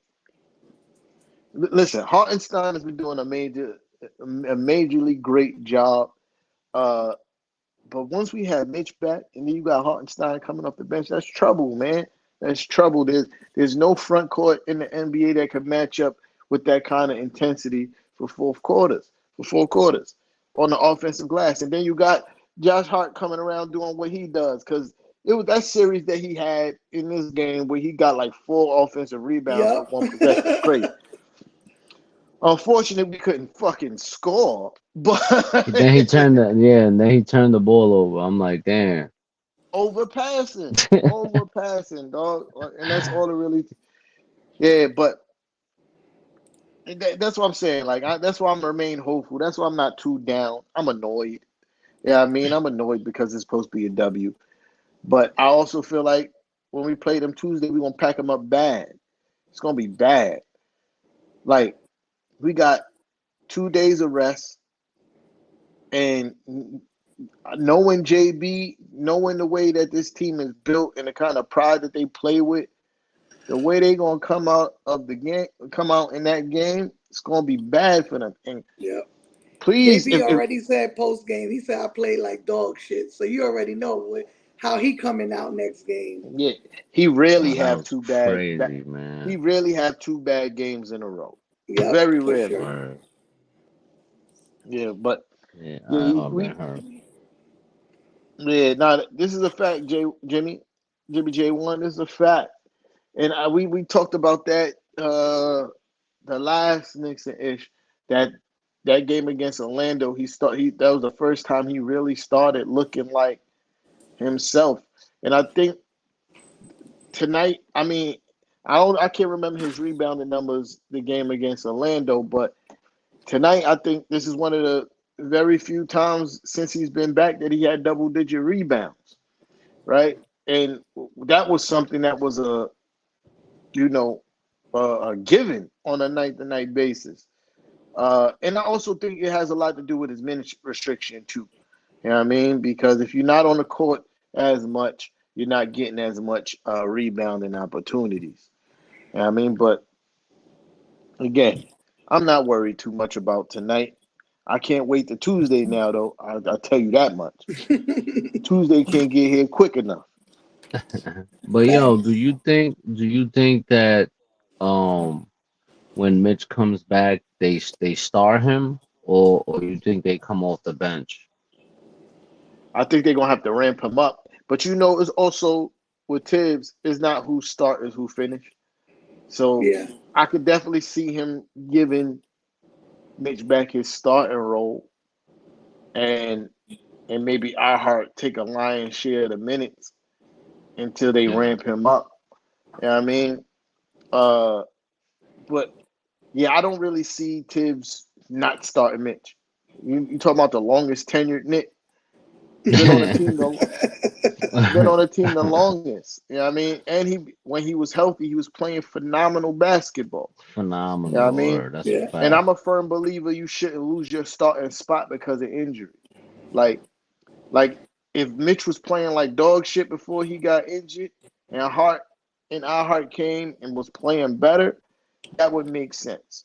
[SPEAKER 1] listen, Hartenstein has been doing a majorly great job. Uh, But once we have Mitch back, and then you got Hartenstein coming off the bench, that's trouble, man. That's trouble. There's no front court in the NBA that could match up with that kind of intensity for 4 quarters on the offensive glass. And then you got Josh Hart coming around doing what he does, because it was that series that he had in this game where he got like 4 offensive rebounds for
[SPEAKER 3] Yep.
[SPEAKER 1] 1 possession. It's crazy. Unfortunately, we couldn't fucking score, but
[SPEAKER 2] And then he turned the ball over. I'm like, damn.
[SPEAKER 1] overpassing, overpassing, dog, and that's all it really. Yeah, but that's what I'm saying. Like, that's why I'm remain hopeful. That's why I'm not too down. I'm annoyed. Yeah, I mean, I'm annoyed because it's supposed to be a W. But I also feel like when we play them Tuesday, we're gonna pack them up bad. It's gonna be bad. Like, we got 2 days of rest, and knowing JB, knowing the way that this team is built and the kind of pride that they play with, the way they gonna come out of the game, come out in that game, it's gonna be bad for them. And
[SPEAKER 3] Yep.
[SPEAKER 1] please,
[SPEAKER 3] JB already said post game. He said I played like dog shit. So you already know how he coming out next game.
[SPEAKER 1] yeah, he really
[SPEAKER 2] Oh, that
[SPEAKER 1] have
[SPEAKER 2] was
[SPEAKER 1] two bad,
[SPEAKER 2] crazy,
[SPEAKER 1] he
[SPEAKER 2] man.
[SPEAKER 1] really have 2 bad games in a row,
[SPEAKER 3] Yep,
[SPEAKER 1] very
[SPEAKER 3] for
[SPEAKER 1] rarely.
[SPEAKER 3] sure.
[SPEAKER 2] Word.
[SPEAKER 1] Yeah, but
[SPEAKER 2] Yeah,
[SPEAKER 1] yeah,
[SPEAKER 2] I all been
[SPEAKER 1] we
[SPEAKER 2] hurt.
[SPEAKER 1] yeah. Now this is a fact, Jimmy J1. This is a fact, and we talked about that the last Knicks and ish that that game against Orlando. He that was the first time he really started looking like himself. And I think tonight, I mean, I can't remember his rebounding numbers the game against Orlando, but tonight I think this is one of the very few times since he's been back that he had double digit rebounds, right? And that was something that was you know a given on a night to night basis. And I also think it has a lot to do with his minute restriction too. You know what I mean? Because if you're not on the court as much, you're not getting as much rebounding opportunities. You know what I mean? But again, I'm not worried too much about tonight. I can't wait to Tuesday now, though. I'll tell you that much. Tuesday can't get here quick enough.
[SPEAKER 2] But yo,
[SPEAKER 3] Facts.
[SPEAKER 2] do you think that um when Mitch comes back, they star him, or you think they come off the bench?
[SPEAKER 1] I think they're gonna have to ramp him up. But it's also with Tibbs, it's not who start is who finish. So
[SPEAKER 3] Yeah.
[SPEAKER 1] I could definitely see him giving Mitch back his starting role, and maybe iHeart take a lion's share of the minutes until they
[SPEAKER 2] Yeah.
[SPEAKER 1] ramp him up. You know what I mean? Uh, but yeah, I don't really see Tibbs not starting Mitch. You talking about the longest tenured Nick? Been on the team the been on the team the longest. You know what I mean? And he when he was healthy, he was playing phenomenal basketball. You know what I
[SPEAKER 2] Phenomenal
[SPEAKER 1] mean?
[SPEAKER 2] word. That's a
[SPEAKER 3] Yeah.
[SPEAKER 1] And
[SPEAKER 2] fact.
[SPEAKER 1] I'm a firm believer you shouldn't lose your starting spot because of injury. Like like if Mitch was playing like dog shit before he got injured, and Hart and our Hart came and was playing better, that would make sense.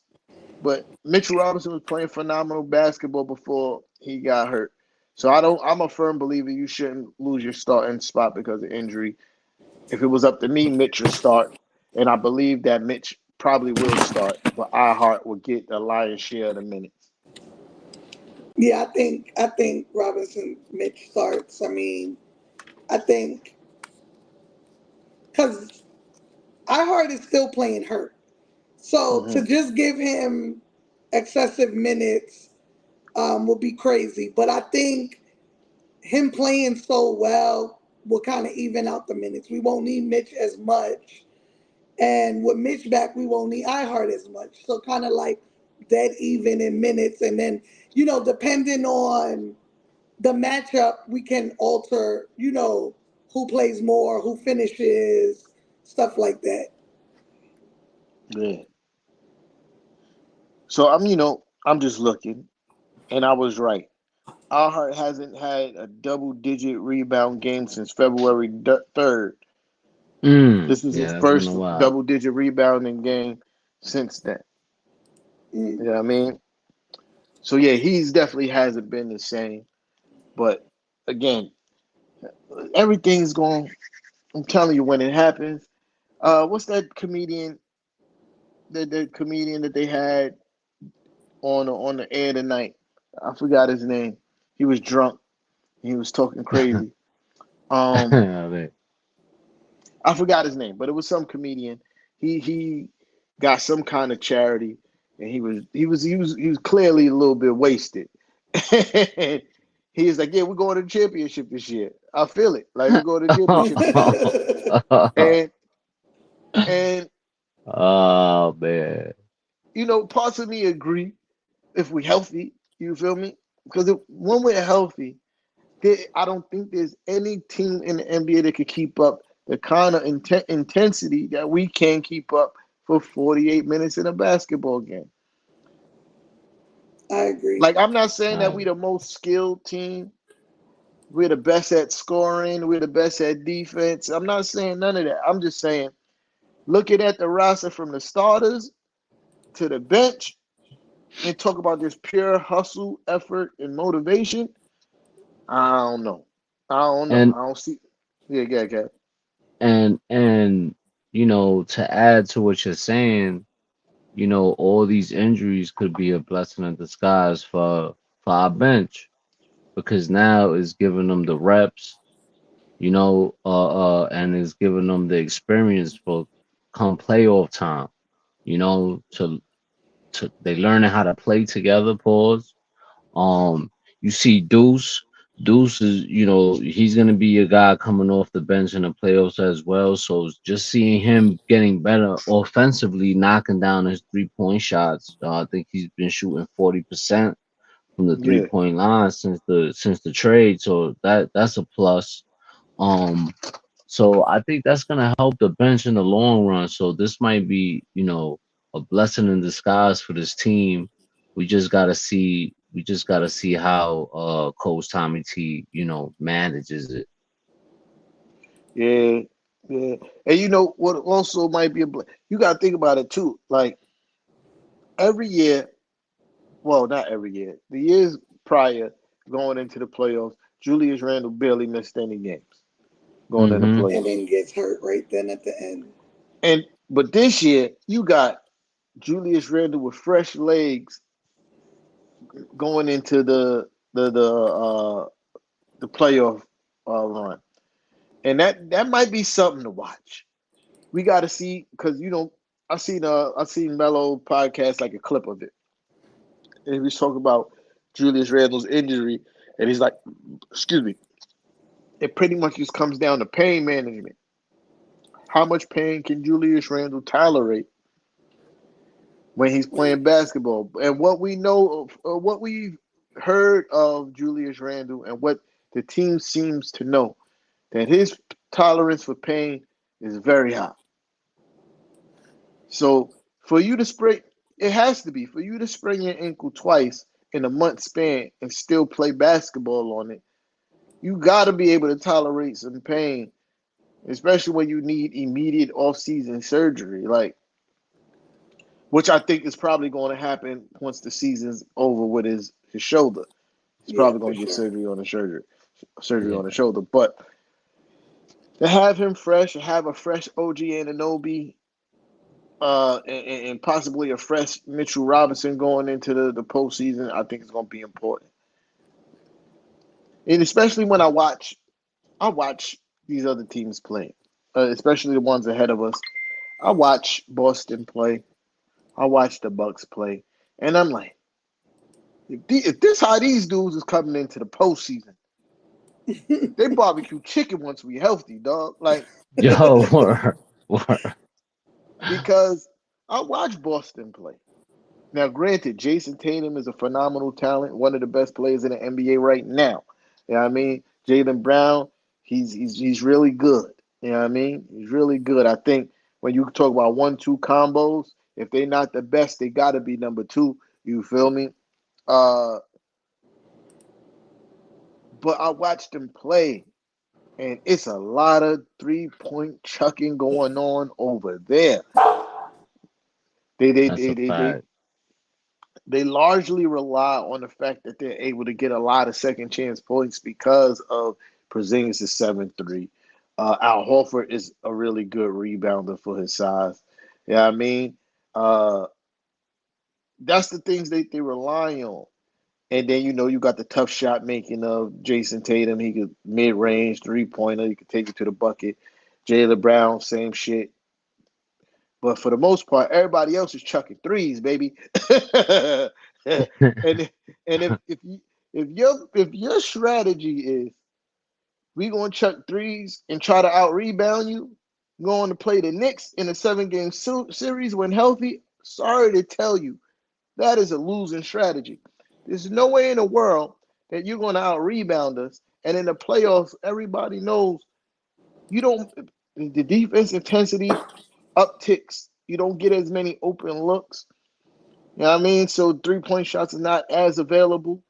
[SPEAKER 1] But Mitchell Robinson was playing phenomenal basketball before he got hurt. So I'm a firm believer you shouldn't lose your starting spot because of injury. If it was up to me, Mitch would start, and I believe that Mitch probably will start, but Iheart will get the lion's share of the minutes.
[SPEAKER 3] Yeah, I think Robinson Mitch starts. I mean, I think because iHeart is still playing hurt, so to
[SPEAKER 1] Mm-hmm.
[SPEAKER 3] just give him excessive minutes would be crazy. But I think him playing so well will kind of even out the minutes. We won't need Mitch as much, and with Mitch back, we won't need iHeart as much. So kind of like dead even in minutes, and then depending on the matchup, we can alter, who plays more, who finishes, stuff like that.
[SPEAKER 1] Yeah. So I'm just looking, and I was right. Iheart hasn't had a double-digit rebound game since February 3rd. This is his
[SPEAKER 2] Yeah, that's been a
[SPEAKER 1] first
[SPEAKER 2] while.
[SPEAKER 1] double-digit rebounding game since then. You
[SPEAKER 3] Mm.
[SPEAKER 1] know what I mean? So yeah, he's definitely hasn't been the same. But again, everything's going. I'm telling you, when it happens, what's that comedian? The comedian that they had on the air tonight. I forgot his name. He was drunk. He was talking crazy. Um,
[SPEAKER 2] I
[SPEAKER 1] I forgot his name, but it was some comedian. He got some kind of charity, and he was clearly a little bit wasted. And he was like, "Yeah, we're going to the championship this year. I feel it. Like we're going to the championship this year." And and
[SPEAKER 2] Oh man.
[SPEAKER 1] parts of me agree if we're healthy. You feel me? Because when we're healthy, I don't think there's any team in the NBA that could keep up the kind of intensity that we can keep up for 48 minutes in a basketball game.
[SPEAKER 3] I agree.
[SPEAKER 1] Like, I'm not saying that
[SPEAKER 2] I
[SPEAKER 1] we're the most skilled team. We're the best at scoring. We're the best at defense. I'm not saying none of that. I'm just saying, looking at the roster from the starters to the bench and talk about this pure hustle, effort, and motivation. I don't know. I don't know.
[SPEAKER 2] and
[SPEAKER 1] I don't see. Yeah, yeah, yeah.
[SPEAKER 2] and to add to what you're saying, all these injuries could be a blessing in disguise for our bench because now it's giving them the reps, and it's giving them the experience for come playoff time, to they learning how to play together. Pause. You see Deuce. Deuce is, he's gonna be a guy coming off the bench in the playoffs as well. So just seeing him getting better offensively, knocking down his 3-point shots. I think he's been shooting 40% from the three
[SPEAKER 1] Yeah.
[SPEAKER 2] point line since the trade. So that's a plus. Um, so I think that's gonna help the bench in the long run. So this might be, a blessing in disguise for this team. We just gotta see how Coach Tommy T, manages it.
[SPEAKER 1] Yeah, yeah. And you know what also might be you gotta think about it too. Like every year, well, not every year, the years prior going into the playoffs, Julius Randle barely missed any games going into
[SPEAKER 2] Mm-hmm.
[SPEAKER 3] And
[SPEAKER 1] playoffs.
[SPEAKER 3] then gets hurt right then at the end.
[SPEAKER 1] And but this year you got Julius Randle with fresh legs going into the playoff run. And that might be something to watch. We got to see because I seen Mello podcast like a clip of it, and he was talking about Julius Randle's injury, and he's like, "Excuse me." It pretty much just comes down to pain management. How much pain can Julius Randle tolerate when he's playing basketball? And what we know, what we've heard of Julius Randle, and what the team seems to know, that his tolerance for pain is very high. So for you to sprain, it has to be for you to sprain your ankle twice in a month span and still play basketball on it. You got to be able to tolerate some pain, especially when you need immediate off-season surgery, like which I think is probably going to happen once the season's over with his shoulder. He's
[SPEAKER 3] Yeah,
[SPEAKER 1] probably
[SPEAKER 3] for
[SPEAKER 1] going to get
[SPEAKER 3] sure.
[SPEAKER 1] surgery
[SPEAKER 2] Yeah,
[SPEAKER 1] on the shoulder. But to have him fresh, have a fresh OG Anunoby, and possibly a fresh Mitchell Robinson going into the postseason, I think it's going to be important. And especially when I watch these other teams play, especially the ones ahead of us. I watch Boston play. I watch the Bucks play, and I'm like, if this how these dudes is coming into the postseason, they barbecue chicken once we healthy, dog. Like
[SPEAKER 2] yo, word.
[SPEAKER 1] because I watch Boston play. Now, granted, Jason Tatum is a phenomenal talent, one of the best players in the NBA right now. You know what I mean? Jaylen Brown, he's really good. You know what I mean? He's really good. I think when you talk about 1-2 combos, if they're not the best, they got to be number two. You feel me? Uh, but I watched them play, and it's a lot of 3-point chucking going on over there. They they
[SPEAKER 2] That's
[SPEAKER 1] they
[SPEAKER 2] a
[SPEAKER 1] they they
[SPEAKER 2] fact.
[SPEAKER 1] they largely rely on the fact that they're able to get a lot of second chance points because of Porzingis' 7'3". Al Horford is a really good rebounder for his size. Yeah, I mean, uh, that's the things they rely on. And then you got the tough shot making of Jason Tatum. He could mid range 3-pointer. He could take it to the bucket. Jaylen Brown, same shit. But for the most part, everybody else is chucking threes, baby. and and if your strategy is we gonna chuck threes and try to out rebound you, going to play the Knicks in a 7-game series when healthy, sorry to tell you, that is a losing strategy. There's no way in the world that you're gonna out rebound us. And in the playoffs, everybody knows you don't the defense intensity upticks. You don't get as many open looks. You know what I mean? So 3-point shots are not as available.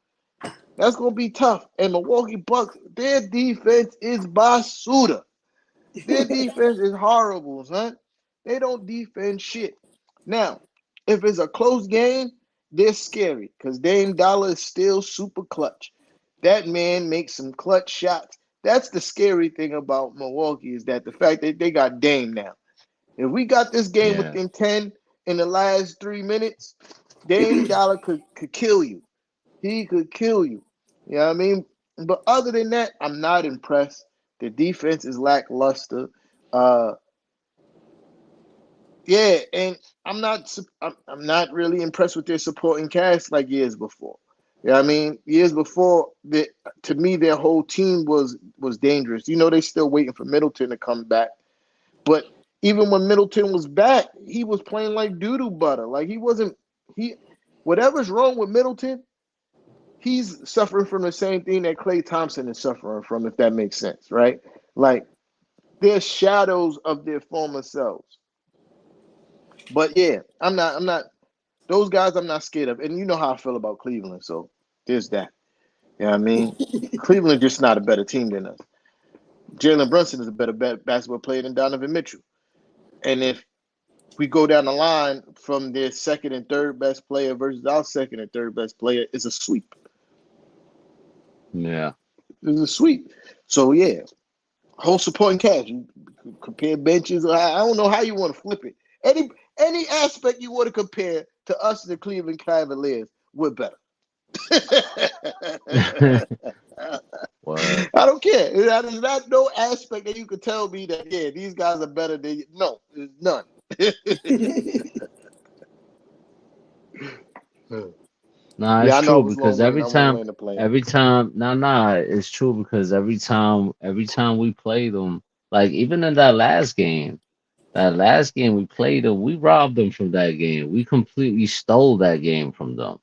[SPEAKER 1] That's gonna be tough. And Milwaukee Bucks, their defense is basura. Their defense is horrible, son. They don't defend shit. Now, if it's a close game, they're scary because Dame Dollar is still super clutch. That man makes some clutch shots. That's the scary thing about Milwaukee is that the fact that they got Dame now. If we got this game
[SPEAKER 2] Yeah,
[SPEAKER 1] within 10 in the last 3 minutes, Dame Dollar could kill you. He could kill you. You know what I mean? But other than that, I'm not impressed. The defense is lackluster. Uh, yeah, and I'm not really impressed with their supporting cast like years before. You know what I mean? Years before, to me, their whole team was dangerous. They're still waiting for Middleton to come back. But even when Middleton was back, he was playing like doo-doo butter. Like he wasn't he whatever's wrong with Middleton, he's suffering from the same thing that Klay Thompson is suffering from, if that makes sense, right? Like they're shadows of their former selves. But yeah, I'm not those guys I'm not scared of. And you know how I feel about Cleveland, so there's that. You know what I mean? Cleveland just not a better team than us. Jalen Brunson is a better basketball player than Donovan Mitchell. And if we go down the line from their second and third best player versus our second and third best player, is a sweep.
[SPEAKER 2] yeah.
[SPEAKER 1] It's a sweep. So yeah, whole supporting cast. You compare benches. I don't know how you want to flip it. Any aspect you want to compare to us, the Cleveland Cavaliers, we're better.
[SPEAKER 2] Word.
[SPEAKER 1] I don't care. There's not no aspect that you could tell me that yeah these guys are better than you. No, there's none.
[SPEAKER 2] Nah,
[SPEAKER 1] Yeah,
[SPEAKER 2] it's
[SPEAKER 1] I know I
[SPEAKER 2] true
[SPEAKER 1] was
[SPEAKER 2] because
[SPEAKER 1] long winded. I won't land the plane.
[SPEAKER 2] it's true because every time we play them, like even in that last game we played them, we robbed them from that game. We completely stole that game from them.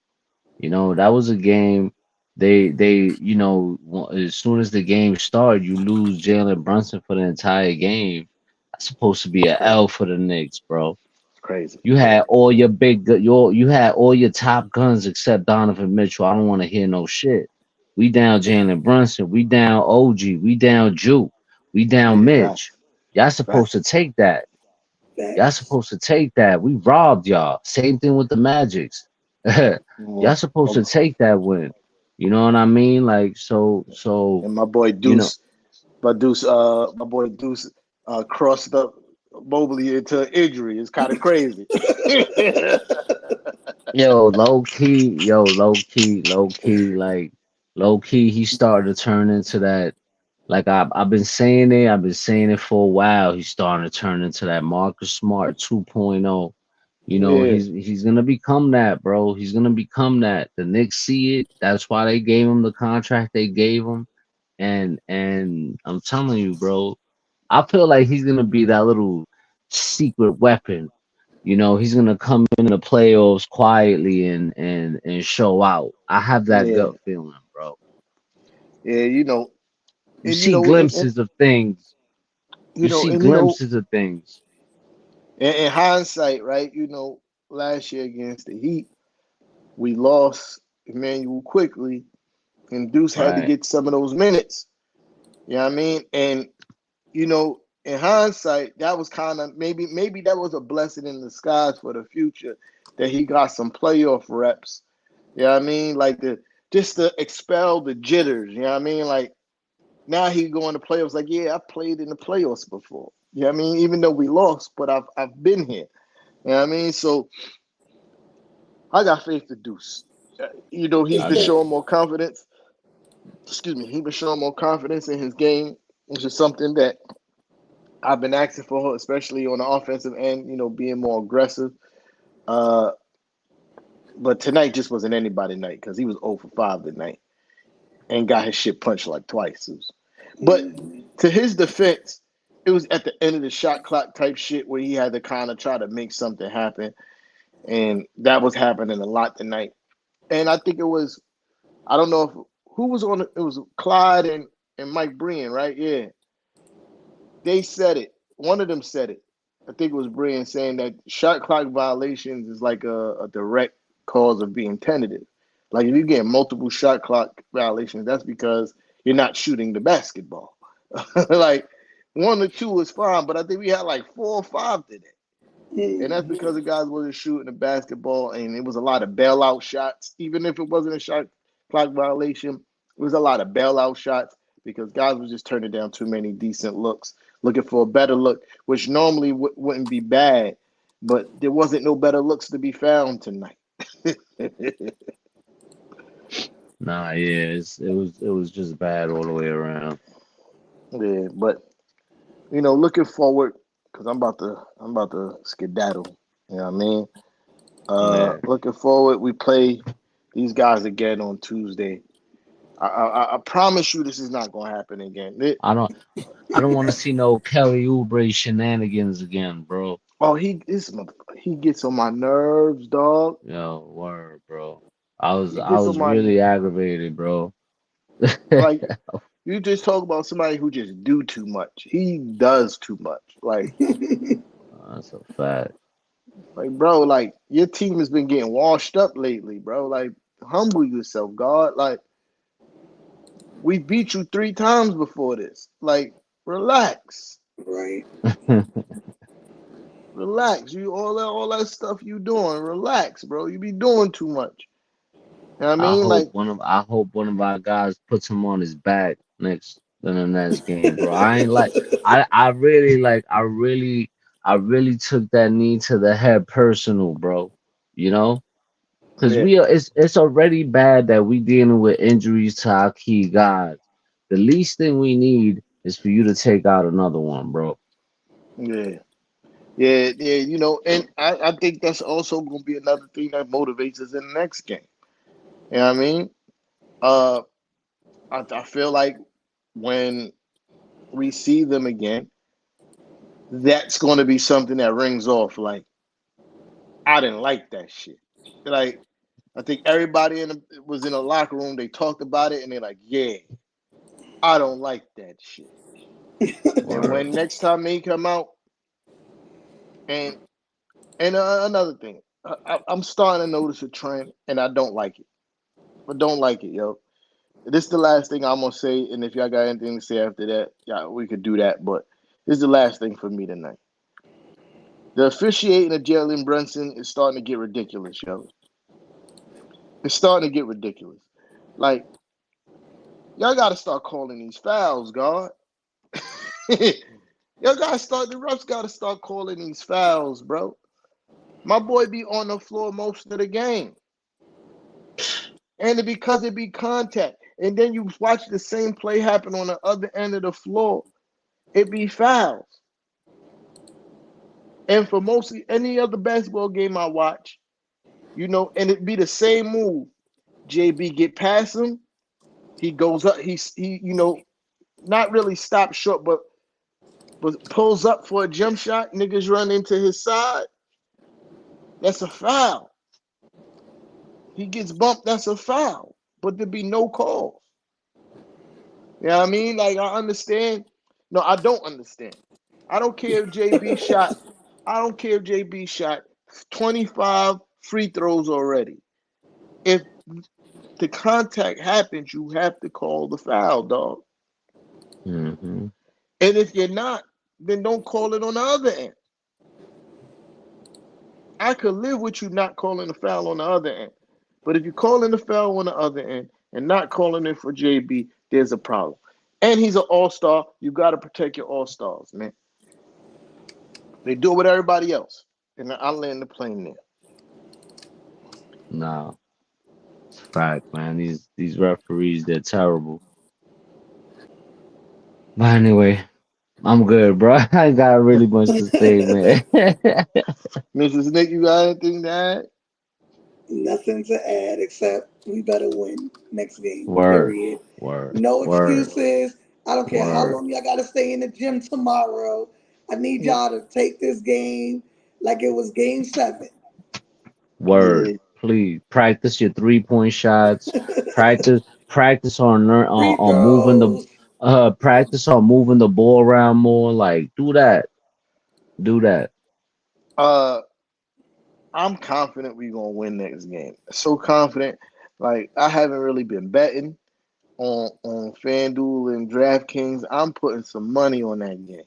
[SPEAKER 2] That was a game. As soon as the game started, you lose Jalen Brunson for the entire game. That's supposed to be
[SPEAKER 1] It's
[SPEAKER 2] an
[SPEAKER 1] crazy.
[SPEAKER 2] L for the Knicks, bro.
[SPEAKER 1] It's crazy.
[SPEAKER 2] You had all your you had all your top guns except Donovan Mitchell. I don't want to hear no shit. We down Jalen Brunson. We down OG. We down Juke. We down
[SPEAKER 1] Yeah,
[SPEAKER 2] Mitch.
[SPEAKER 1] facts.
[SPEAKER 2] Y'all supposed to
[SPEAKER 1] Facts.
[SPEAKER 2] take that. Y'all
[SPEAKER 3] Facts.
[SPEAKER 2] supposed to take that. We robbed y'all. Same thing with the Magics. Y'all
[SPEAKER 1] Well,
[SPEAKER 2] supposed to
[SPEAKER 1] well,
[SPEAKER 2] take that win. You know what I mean? Like so
[SPEAKER 1] And my boy
[SPEAKER 2] you know,
[SPEAKER 1] My boy Deuce crossed up Mobley into injury. It's kind of crazy.
[SPEAKER 2] low key, like low key, he started to turn into that. Like I've been saying it, for a while. He's starting to turn into that Marcus Smart 2.0. You know,
[SPEAKER 1] Yeah,
[SPEAKER 2] he's gonna become that, bro. He's gonna become that. The Knicks see it. That's why they gave him the contract they gave him. And I'm telling you, bro, I feel like he's gonna be that little secret weapon. You know, he's gonna come in the playoffs quietly and show out. I have that
[SPEAKER 1] yeah,
[SPEAKER 2] gut feeling, bro.
[SPEAKER 1] yeah.
[SPEAKER 2] You
[SPEAKER 1] And
[SPEAKER 2] see glimpses of things.
[SPEAKER 1] you
[SPEAKER 2] You
[SPEAKER 1] know,
[SPEAKER 2] see
[SPEAKER 1] and you know,
[SPEAKER 2] glimpses of things.
[SPEAKER 1] in hindsight, right? Last year against the Heat, we lost Emmanuel quickly, and Deuce had to
[SPEAKER 2] Right.
[SPEAKER 1] get some of those minutes. You know what I mean? And in hindsight, that was kind of maybe that was a blessing in disguise for the future that he got some playoff reps. You know what I mean? Like the just to expel the jitters. You know what I mean? Like now he going to playoffs. Like yeah, I played in the playoffs before. You know what I mean? Even though we lost, but I've been here. You know what I mean? So I got faith to Deuce. He's
[SPEAKER 2] I
[SPEAKER 1] been
[SPEAKER 2] do.
[SPEAKER 1] showing more confidence. Excuse me, he's been showing more confidence in his game, which is something that I've been asking for, especially on the offensive end. Being more aggressive. Uh, but tonight just wasn't anybody night because he was 0 for 5 tonight and got his shit punched like twice. But to his defense, it was at the end of the shot clock type shit where he had to kind of try to make something happen, and that was happening a lot tonight. And I think it was I don't know if who was on it. It was Clyde and Mike Breen, right? Yeah, they said it. One of them said it. I think it was Breen saying that shot clock violations is like a direct cause of being tentative. Like if you get multiple shot clock violations, that's because you're not shooting the basketball. Like one or two is fine, but I think we had like 4 or 5 today. And that's because the guys wasn't shooting the basketball, and it was a lot of bailout shots. Even if it wasn't a shot clock violation, it was a lot of bailout shots because guys was just turning down too many decent looks, looking for a better look, which normally wouldn't be bad, but there wasn't no better looks to be found tonight.
[SPEAKER 2] Nah, yeah, it was just bad all the way around.
[SPEAKER 1] Yeah, but looking forward because I'm about to skedaddle. You know what I mean?
[SPEAKER 2] Yeah.
[SPEAKER 1] Looking forward, we play these guys again on Tuesday. I promise you, this is not going to happen again.
[SPEAKER 2] I don't I don't want to see no Kelly Oubre shenanigans again, bro.
[SPEAKER 1] Oh, he gets on my nerves, dog.
[SPEAKER 2] Yo, word, bro. I was
[SPEAKER 1] He
[SPEAKER 2] I
[SPEAKER 1] gets on
[SPEAKER 2] was
[SPEAKER 1] my
[SPEAKER 2] really aggravated, bro.
[SPEAKER 1] like. You just talk about somebody who just do too much. He does too much.
[SPEAKER 2] That's a fact.
[SPEAKER 1] Bro, like your team has been getting washed up lately, bro. Like, humble yourself, God. Like, we beat you 3 times before this. Like, relax.
[SPEAKER 3] Right.
[SPEAKER 1] Relax. You all that stuff you doing. Relax, bro. You be doing too much. You know what I mean? Like,
[SPEAKER 2] I hope one of our guys puts him on his back next in the next game, bro. I ain't like I really I really took that knee to the head personal, bro. You know? Cause
[SPEAKER 1] yeah,
[SPEAKER 2] it's already bad that we dealing with injuries to our key guys. The least thing we need is for you to take out another one, bro.
[SPEAKER 1] yeah, yeah. And I think that's also gonna be another thing that motivates us in the next game. You know what I mean? Uh, I feel like when we see them again, that's going to be something that rings off. Like, I didn't like that shit. Like, I think everybody was in a locker room. They talked about it, and they're like, "Yeah, I don't like that shit." And
[SPEAKER 2] Word.
[SPEAKER 1] when next time they come out, and another thing, I'm starting to notice a trend, and I don't like it. I don't like it, yo. This is the last thing I'm gonna say, and if y'all got anything to say after that, yeah, we could do that. But this is the last thing for me tonight. The officiating of Jalen Brunson is starting to get ridiculous, yo. It's starting to get ridiculous. Like, y'all gotta start calling these fouls, God. Y'all gotta start. The refs gotta start calling these fouls, bro. My boy be on the floor most of the game, and because it be contact, and then you watch the same play happen on the other end of the floor, it be fouls. And for mostly any other basketball game I watch, and it be the same move. JB get past him, he goes up, he not really stop short, but pulls up for a jump shot. Niggas run into his side. That's a foul. He gets bumped. That's a foul. But there be no calls. You know what I mean? Like, I understand. No, I don't understand. I don't care if JB shot. I don't care if JB shot 25 free throws already. If the contact happens, you have to call the foul, dog.
[SPEAKER 2] Mm-hmm.
[SPEAKER 1] And if you're not, then don't call it on the other end. I could live with you not calling the foul on the other end. But if you're calling the foul on the other end and not calling it for JB, there's a problem. And he's an all-star. You got to protect your all-stars, man. They do it with everybody else. And I land the plane there.
[SPEAKER 2] No, it's a fact, man. These referees, they're terrible. But anyway, I'm good, bro. I ain't got really much to say, man.
[SPEAKER 1] Mrs. Nick, you got anything to add?
[SPEAKER 3] Nothing to add except we better win next game.
[SPEAKER 2] Word,
[SPEAKER 3] Period.
[SPEAKER 2] word,
[SPEAKER 3] No
[SPEAKER 2] word,
[SPEAKER 3] excuses. I don't care how
[SPEAKER 2] word,
[SPEAKER 3] long y'all gotta stay in the gym tomorrow. I need y'all to take this game like it was game 7.
[SPEAKER 2] word.
[SPEAKER 1] Yeah.
[SPEAKER 2] Please practice your 3-point shots. Practice
[SPEAKER 3] Free
[SPEAKER 2] on moving the
[SPEAKER 3] throws.
[SPEAKER 2] practice on moving the ball around more. Like do that, do that.
[SPEAKER 1] Uh, I'm confident we're gonna win next game. So confident. Like, I haven't really been betting on FanDuel and DraftKings. I'm putting some money on that game.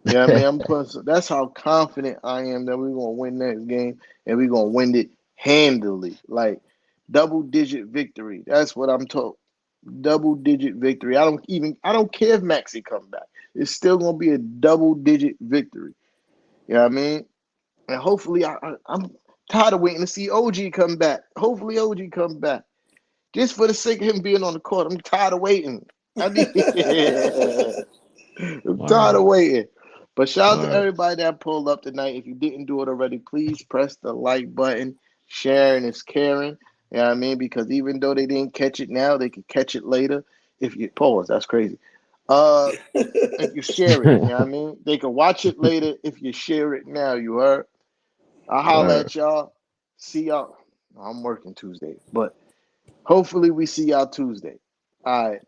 [SPEAKER 1] You know what I mean? That's how confident I am that we're gonna win next game, and we're gonna win it handily. Like, double digit victory. That's what I'm told. Double digit victory. I don't care if Maxi come back. It's still gonna be a double digit victory. You know what I mean? And hopefully I'm tired of waiting to see OG come back. Hopefully OG come back. Just for the sake of him being on the court. I'm tired of waiting. I need I'm tired
[SPEAKER 2] Word,
[SPEAKER 1] of waiting. But shout out to
[SPEAKER 2] word,
[SPEAKER 1] everybody that pulled up tonight. If you didn't do it already, please press the like button. Sharing is caring. You know what I mean? Because even though they didn't catch it now, they could catch it later. If you pause, that's crazy. Uh if you share it, you know what I mean? They can watch it later if you share it now, you heard? I'll holler
[SPEAKER 2] word.
[SPEAKER 1] at y'all. See y'all. I'm working Tuesday, but hopefully we see y'all Tuesday. All right.